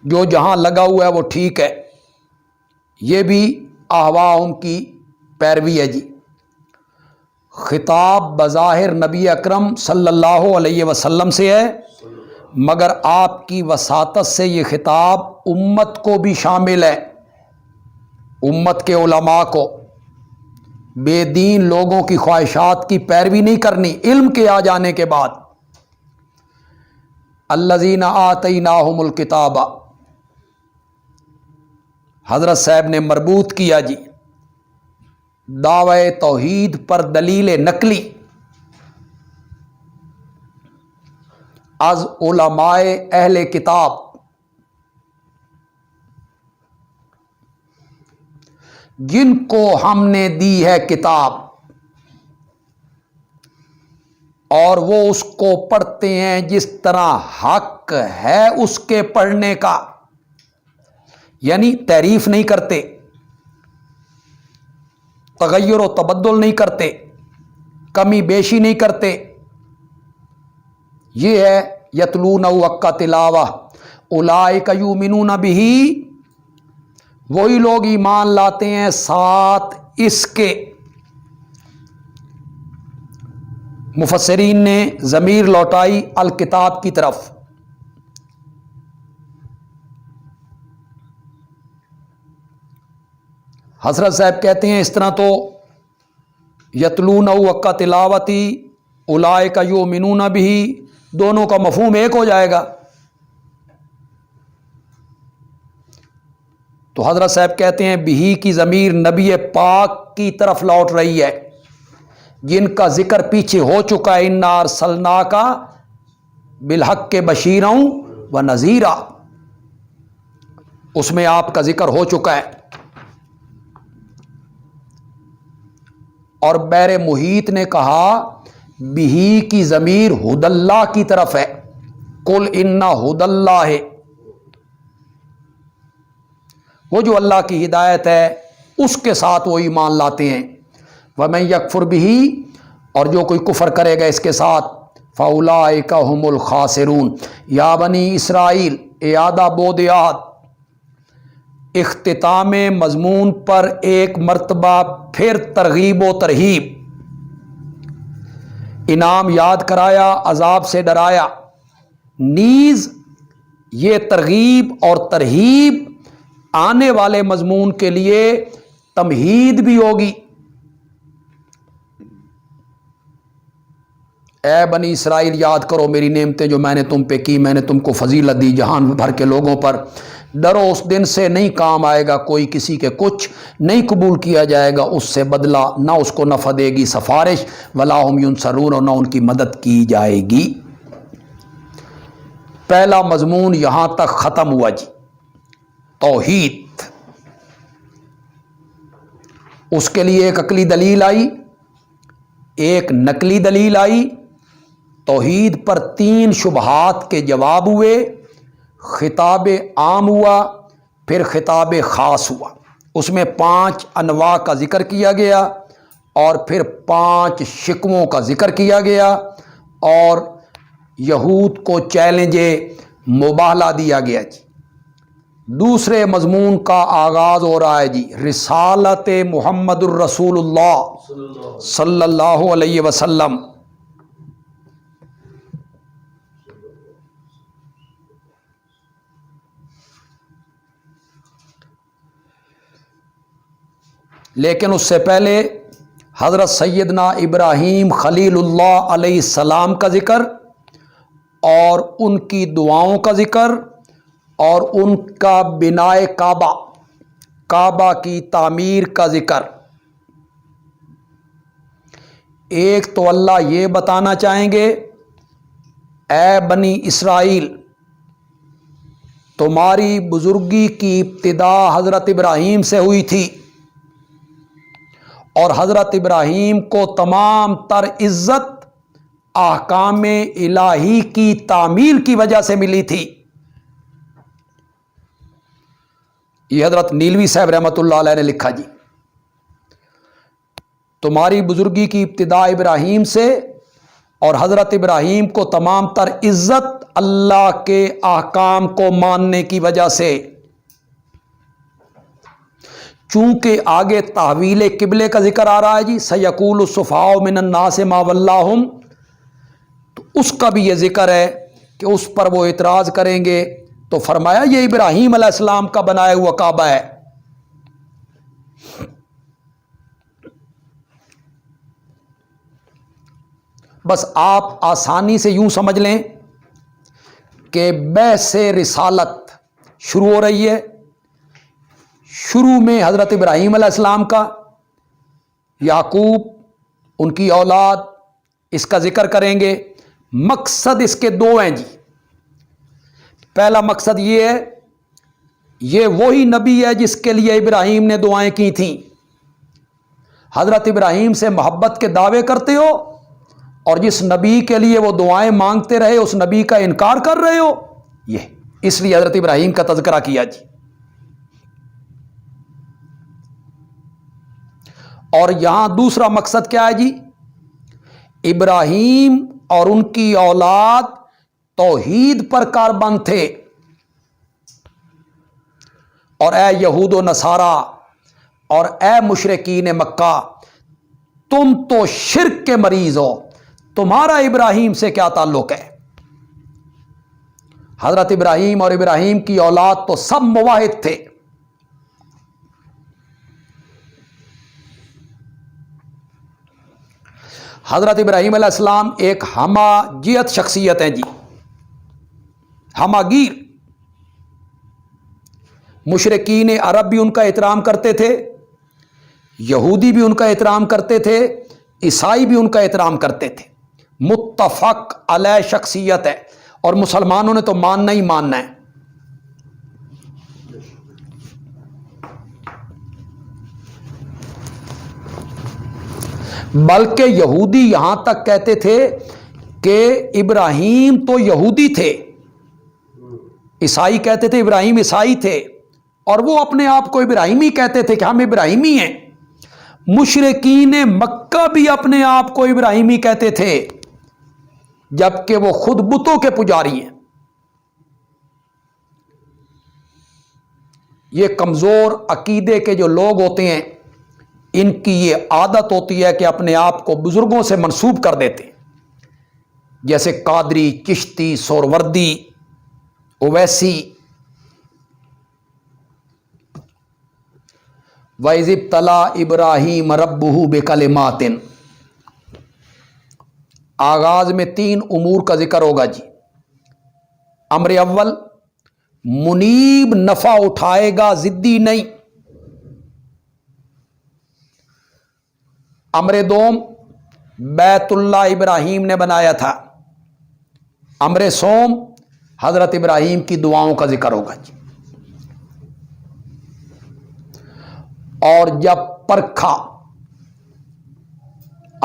جو جہاں لگا ہوا ہے وہ ٹھیک ہے، یہ بھی احواؤں کی پیروی ہے جی۔ خطاب بظاہر نبی اکرم صلی اللہ علیہ وسلم سے ہے، مگر آپ کی وساطت سے یہ خطاب امت کو بھی شامل ہے، امت کے علماء کو۔ بے دین لوگوں کی خواہشات کی پیروی نہیں کرنی علم کے آ جانے کے بعد۔ الذین آتیناہم الکتاب، حضرت صاحب نے مربوط کیا جی دعوی توحید پر دلیل نقلی از علماء اہل کتاب، جن کو ہم نے دی ہے کتاب اور وہ اس کو پڑھتے ہیں جس طرح حق ہے اس کے پڑھنے کا، یعنی تعریف نہیں کرتے، تغیر و تبدل نہیں کرتے، کمی بیشی نہیں کرتے۔ یہ ہے یتلون حق تلاوہ اولئک یؤمنون بہ، وہی لوگ ایمان لاتے ہیں ساتھ اس کے۔ مفسرین نے ضمیر لوٹائی الکتاب کی طرف۔ حضرت صاحب کہتے ہیں اس طرح تو یتلون حق تلاوتی اولئک یؤمنون بہ، دونوں کا مفہوم ایک ہو جائے گا۔ تو حضرت صاحب کہتے ہیں بہی کی ضمیر نبی پاک کی طرف لوٹ رہی ہے، جن کا ذکر پیچھے ہو چکا ہے۔ انا ارسلناک بالحق بشیرا و نذیرا، اس میں آپ کا ذکر ہو چکا ہے۔ اور بیر محیط نے کہا بہی کی ضمیر ہد اللہ کی طرف ہے، قل ان ہد اللہ، وہ جو اللہ کی ہدایت ہے اس کے ساتھ وہ ایمان لاتے ہیں۔ وَمَن یکفر بہ، اور جو کوئی کفر کرے گا اس کے ساتھ، فَأُولَٰئِکَ هُمُ الْخَاسِرُونَ۔ یا بنی اسرائیل، اعادہ بود یاد، اختتام مضمون پر ایک مرتبہ پھر ترغیب و ترہیب، انعام یاد کرایا، عذاب سے ڈرایا، نیز یہ ترغیب اور ترہیب آنے والے مضمون کے لیے تمہید بھی ہوگی۔ اے بنی اسرائیل، یاد کرو میری نعمتیں جو میں نے تم پہ کی، میں نے تم کو فضیلت دی جہان بھر کے لوگوں پر۔ ڈرو اس دن سے نہیں کام آئے گا کوئی کسی کے کچھ، نہیں قبول کیا جائے گا اس سے بدلہ، نہ اس کو نفع دے گی سفارش، ولا ہم ینصرون، اور نہ ان کی مدد کی جائے گی۔ پہلا مضمون یہاں تک ختم ہوا جی، توحید۔ اس کے لیے ایک عقلی دلیل آئی، ایک نقلی دلیل آئی۔ توحید پر 3 شبہات کے جواب ہوئے، خطاب عام ہوا، پھر خطاب خاص ہوا۔ اس میں 5 انواع کا ذکر کیا گیا اور پھر 5 شکووں کا ذکر کیا گیا، اور یہود کو چیلنج مباہلہ دیا گیا جی۔ دوسرے مضمون کا آغاز ہو رہا ہے جی، رسالت محمد الرسول اللہ صلی اللہ علیہ وسلم۔ لیکن اس سے پہلے حضرت سیدنا ابراہیم خلیل اللہ علیہ السلام کا ذکر، اور ان کی دعاؤں کا ذکر، اور ان کا بنائے کعبہ، کعبہ کی تعمیر کا ذکر۔ ایک تو اللہ یہ بتانا چاہیں گے، اے بنی اسرائیل، تمہاری بزرگی کی ابتدا حضرت ابراہیم سے ہوئی تھی، اور حضرت ابراہیم کو تمام تر عزت احکام الہی کی تعمیل کی وجہ سے ملی تھی۔ یہ حضرت نیلوی صاحب رحمۃ اللہ علیہ نے لکھا جی، تمہاری بزرگی کی ابتدا ابراہیم سے، اور حضرت ابراہیم کو تمام تر عزت اللہ کے احکام کو ماننے کی وجہ سے۔ چونکہ آگے تحویل قبلے کا ذکر آ رہا ہے جی، سیقول السفہاء من الناس ما ولاہم، تو اس کا بھی یہ ذکر ہے کہ اس پر وہ اعتراض کریں گے، تو فرمایا یہ ابراہیم علیہ السلام کا بنایا ہوا کعبہ ہے۔ بس آپ آسانی سے یوں سمجھ لیں کہ بعث رسالت شروع ہو رہی ہے، شروع میں حضرت ابراہیم علیہ السلام کا، یعقوب ان کی اولاد، اس کا ذکر کریں گے۔ مقصد اس کے دو ہیں جی۔ پہلا مقصد یہ ہے، یہ وہی نبی ہے جس کے لیے ابراہیم نے دعائیں کی تھیں۔ حضرت ابراہیم سے محبت کے دعوے کرتے ہو اور جس نبی کے لیے وہ دعائیں مانگتے رہے اس نبی کا انکار کر رہے ہو، یہ اس لیے حضرت ابراہیم کا تذکرہ کیا جی۔ اور یہاں دوسرا مقصد کیا ہے جی؟ ابراہیم اور ان کی اولاد توحید پر کاربند تھے، اور اے یہود و نصارہ اور اے مشرکین مکہ، تم تو شرک کے مریض ہو، تمہارا ابراہیم سے کیا تعلق ہے؟ حضرت ابراہیم اور ابراہیم کی اولاد تو سب موحد تھے۔ حضرت ابراہیم علیہ السلام ایک ہماجیت شخصیت ہیں جی، ہماگیر۔ مشرکین عرب بھی ان کا احترام کرتے تھے، یہودی بھی ان کا احترام کرتے تھے، عیسائی بھی ان کا احترام کرتے تھے۔ متفق علیہ شخصیت ہے، اور مسلمانوں نے تو ماننا ہی ماننا ہے۔ بلکہ یہودی یہاں تک کہتے تھے کہ ابراہیم تو یہودی تھے، عیسائی کہتے تھے ابراہیم عیسائی تھے، اور وہ اپنے آپ کو ابراہیمی کہتے تھے کہ ہم ابراہیمی ہیں۔ مشرکین مکہ بھی اپنے آپ کو ابراہیمی کہتے تھے، جبکہ وہ خود بتوں کے پجاری ہیں۔ یہ کمزور عقیدے کے جو لوگ ہوتے ہیں، ان کی یہ عادت ہوتی ہے کہ اپنے آپ کو بزرگوں سے منسوب کر دیتے ہیں، جیسے قادری، چشتی، سہروردی، اویسی۔ وَإِذِ ابْتَلَىٰ إِبْرَاهِيمَ رَبُّهُ بِكَلِمَاتٍ، آغاز میں 3 امور کا ذکر ہوگا جی۔ امر اول، منیب نفع اٹھائے گا، ضدی نہیں۔ امر دوم، بیت اللہ ابراہیم نے بنایا تھا۔ امر سوم، حضرت ابراہیم کی دعاؤں کا ذکر ہوگا جی۔ اور جب پرکھا،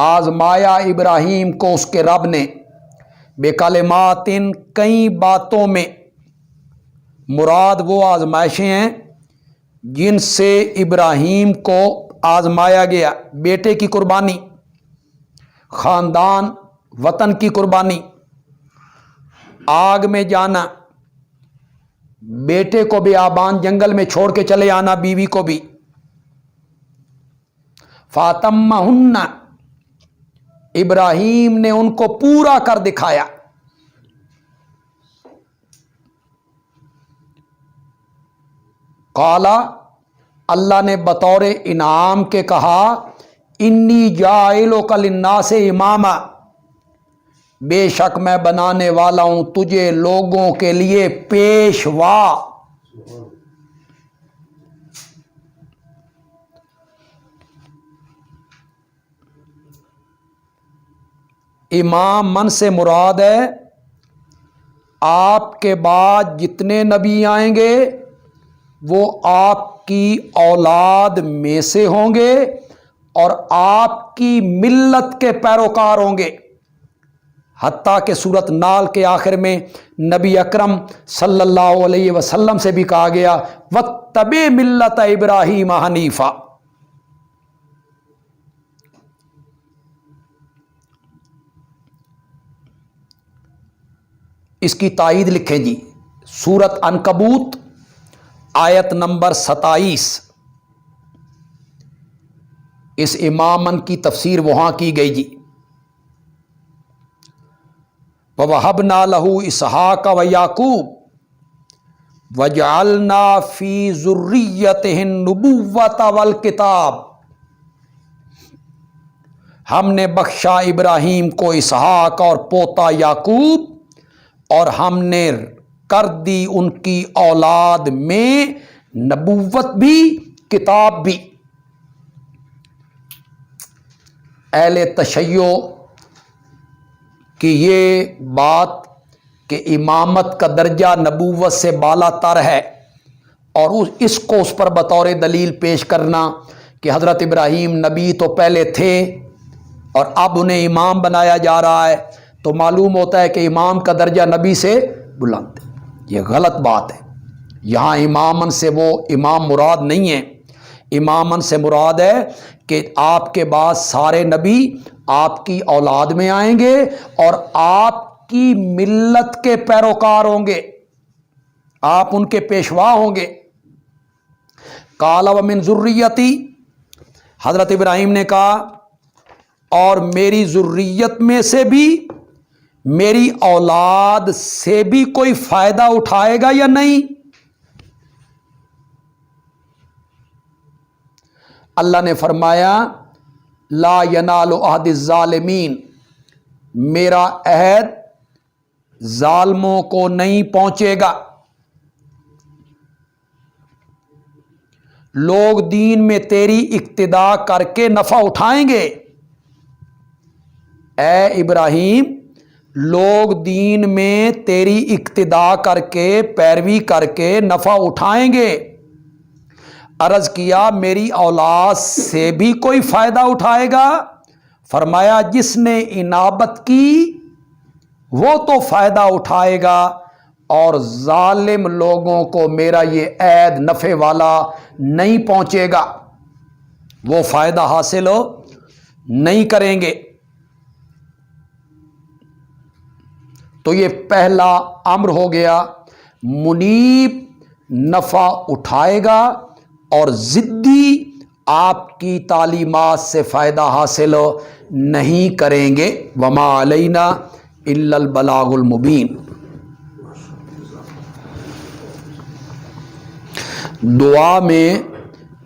آزمایا ابراہیم کو اس کے رب نے، بکلمات، کئی باتوں میں، مراد وہ آزمائشیں ہیں جن سے ابراہیم کو آزمایا گیا۔ بیٹے کی قربانی، خاندان وطن کی قربانی، آگ میں جانا، بیٹے کو بھی آبان جنگل میں چھوڑ کے چلے آنا، بیوی کو بھی۔ فاتمہن، ابراہیم نے ان کو پورا کر دکھایا۔ قالا، اللہ نے بطور انعام کے کہا، انی جاعلک للناس اماما، بے شک میں بنانے والا ہوں تجھے لوگوں کے لیے پیشوا۔ امام من سے مراد ہے آپ کے بعد جتنے نبی آئیں گے وہ آپ کی اولاد میں سے ہوں گے اور آپ کی ملت کے پیروکار ہوں گے، حتیٰ کہ سورۃ نال کے آخر میں نبی اکرم صلی اللہ علیہ وسلم سے بھی کہا گیا، وَاتَّبِعْ مِلَّةَ إِبْرَاهِيمَ حَنِيفًا۔ اس کی تائید لکھیں جی، سورت عنکبوت آیت نمبر 27، اس امامن کی تفسیر وہاں کی گئی جی۔ وَوَهَبْنَا لَهُ إِسْحَاقَ وَيَعْقُوبَ وَجَعَلْنَا فِي ذُرِّيَّتِهِ النُّبُوَّةَ وَالْكِتَابَ، ہم نے بخشا ابراہیم کو اسحاق اور پوتا یعقوب، اور ہم نے کر دی ان کی اولاد میں نبوت بھی کتاب بھی۔ اہل تشیع کی یہ بات کہ امامت کا درجہ نبوت سے بالا تر ہے، اور اس کو اس پر بطور دلیل پیش کرنا کہ حضرت ابراہیم نبی تو پہلے تھے اور اب انہیں امام بنایا جا رہا ہے، تو معلوم ہوتا ہے کہ امام کا درجہ نبی سے بلند ہے۔ یہ غلط بات ہے۔ یہاں امامن سے وہ امام مراد نہیں ہے، امامن سے مراد ہے کہ آپ کے بعد سارے نبی آپ کی اولاد میں آئیں گے اور آپ کی ملت کے پیروکار ہوں گے، آپ ان کے پیشوا ہوں گے۔ قال ومن ذریتی، حضرت ابراہیم نے کہا اور میری ذریت میں سے بھی، میری اولاد سے بھی کوئی فائدہ اٹھائے گا یا نہیں؟ اللہ نے فرمایا لا ینال عہد الظالمین، میرا عہد ظالموں کو نہیں پہنچے گا۔ لوگ دین میں تیری اقتدا کر کے نفع اٹھائیں گے، اے ابراہیم، لوگ دین میں تیری اقتدا کر کے پیروی کر کے نفع اٹھائیں گے۔ عرض کیا میری اولاد سے بھی کوئی فائدہ اٹھائے گا؟ فرمایا جس نے انابت کی وہ تو فائدہ اٹھائے گا، اور ظالم لوگوں کو میرا یہ عہد نفع والا نہیں پہنچے گا، وہ فائدہ حاصل نہیں کریں گے۔ تو یہ پہلا امر ہو گیا، منیب نفع اٹھائے گا اور ضدی آپ کی تعلیمات سے فائدہ حاصل نہیں کریں گے۔ وما علینا الا البلاغ المبین۔ دعا میں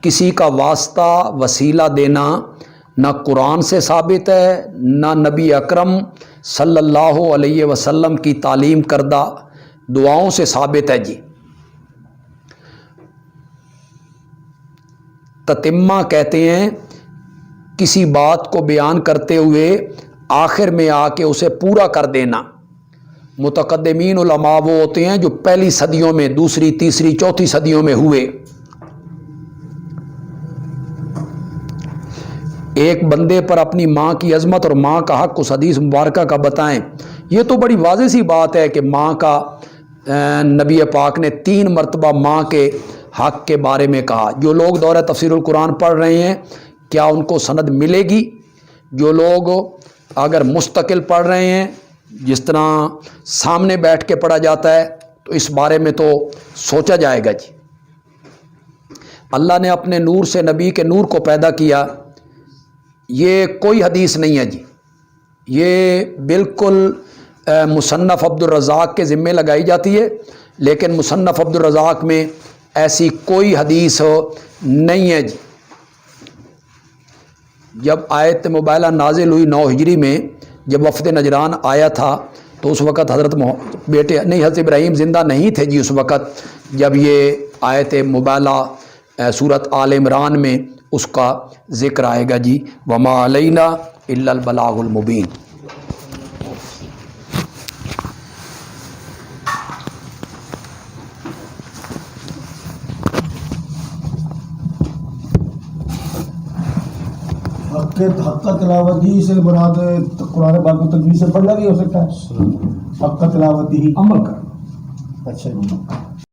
کسی کا واسطہ وسیلہ دینا نہ قرآن سے ثابت ہے، نہ نبی اکرم صلی اللہ علیہ وسلم کی تعلیم کردہ دعاؤں سے ثابت ہے جی۔ تتمہ کہتے ہیں کسی بات کو بیان کرتے ہوئے آخر میں آ کے اسے پورا کر دینا۔ متقدمین علماء وہ ہوتے ہیں جو پہلی صدیوں میں، دوسری، تیسری، چوتھی صدیوں میں ہوئے۔ ایک بندے پر اپنی ماں کی عظمت اور ماں کا حق اس حدیث مبارکہ کا بتائیں۔ یہ تو بڑی واضح سی بات ہے کہ ماں کا نبی پاک نے 3 مرتبہ ماں کے حق کے بارے میں کہا۔ جو لوگ دورہ تفسیر القرآن پڑھ رہے ہیں کیا ان کو سند ملے گی؟ جو لوگ اگر مستقل پڑھ رہے ہیں، جس طرح سامنے بیٹھ کے پڑھا جاتا ہے، تو اس بارے میں تو سوچا جائے گا جی۔ اللہ نے اپنے نور سے نبی کے نور کو پیدا کیا، یہ کوئی حدیث نہیں ہے جی، یہ بالکل مصنف عبدالرزاق کے ذمے لگائی جاتی ہے، لیکن مصنف عبدالرزاق میں ایسی کوئی حدیث نہیں ہے جی۔ جب آیت مبارکہ نازل ہوئی 9 ہجری میں، جب وفد نجران آیا تھا، تو اس وقت حضرت ابراہیم زندہ نہیں تھے جی۔ اس وقت جب یہ آیت مبارکہ سورت آل عمران میں اس کا ذکر آئے گا جی، وما علینا الا البلاغ المبین۔ حق کا تلاوت ہی سے مراد قرآن پاک کو تجوید سے پڑھنا بھی ہو سکتا ہے، حق کا تلاوت ہی عمل کر۔ اچھا جی۔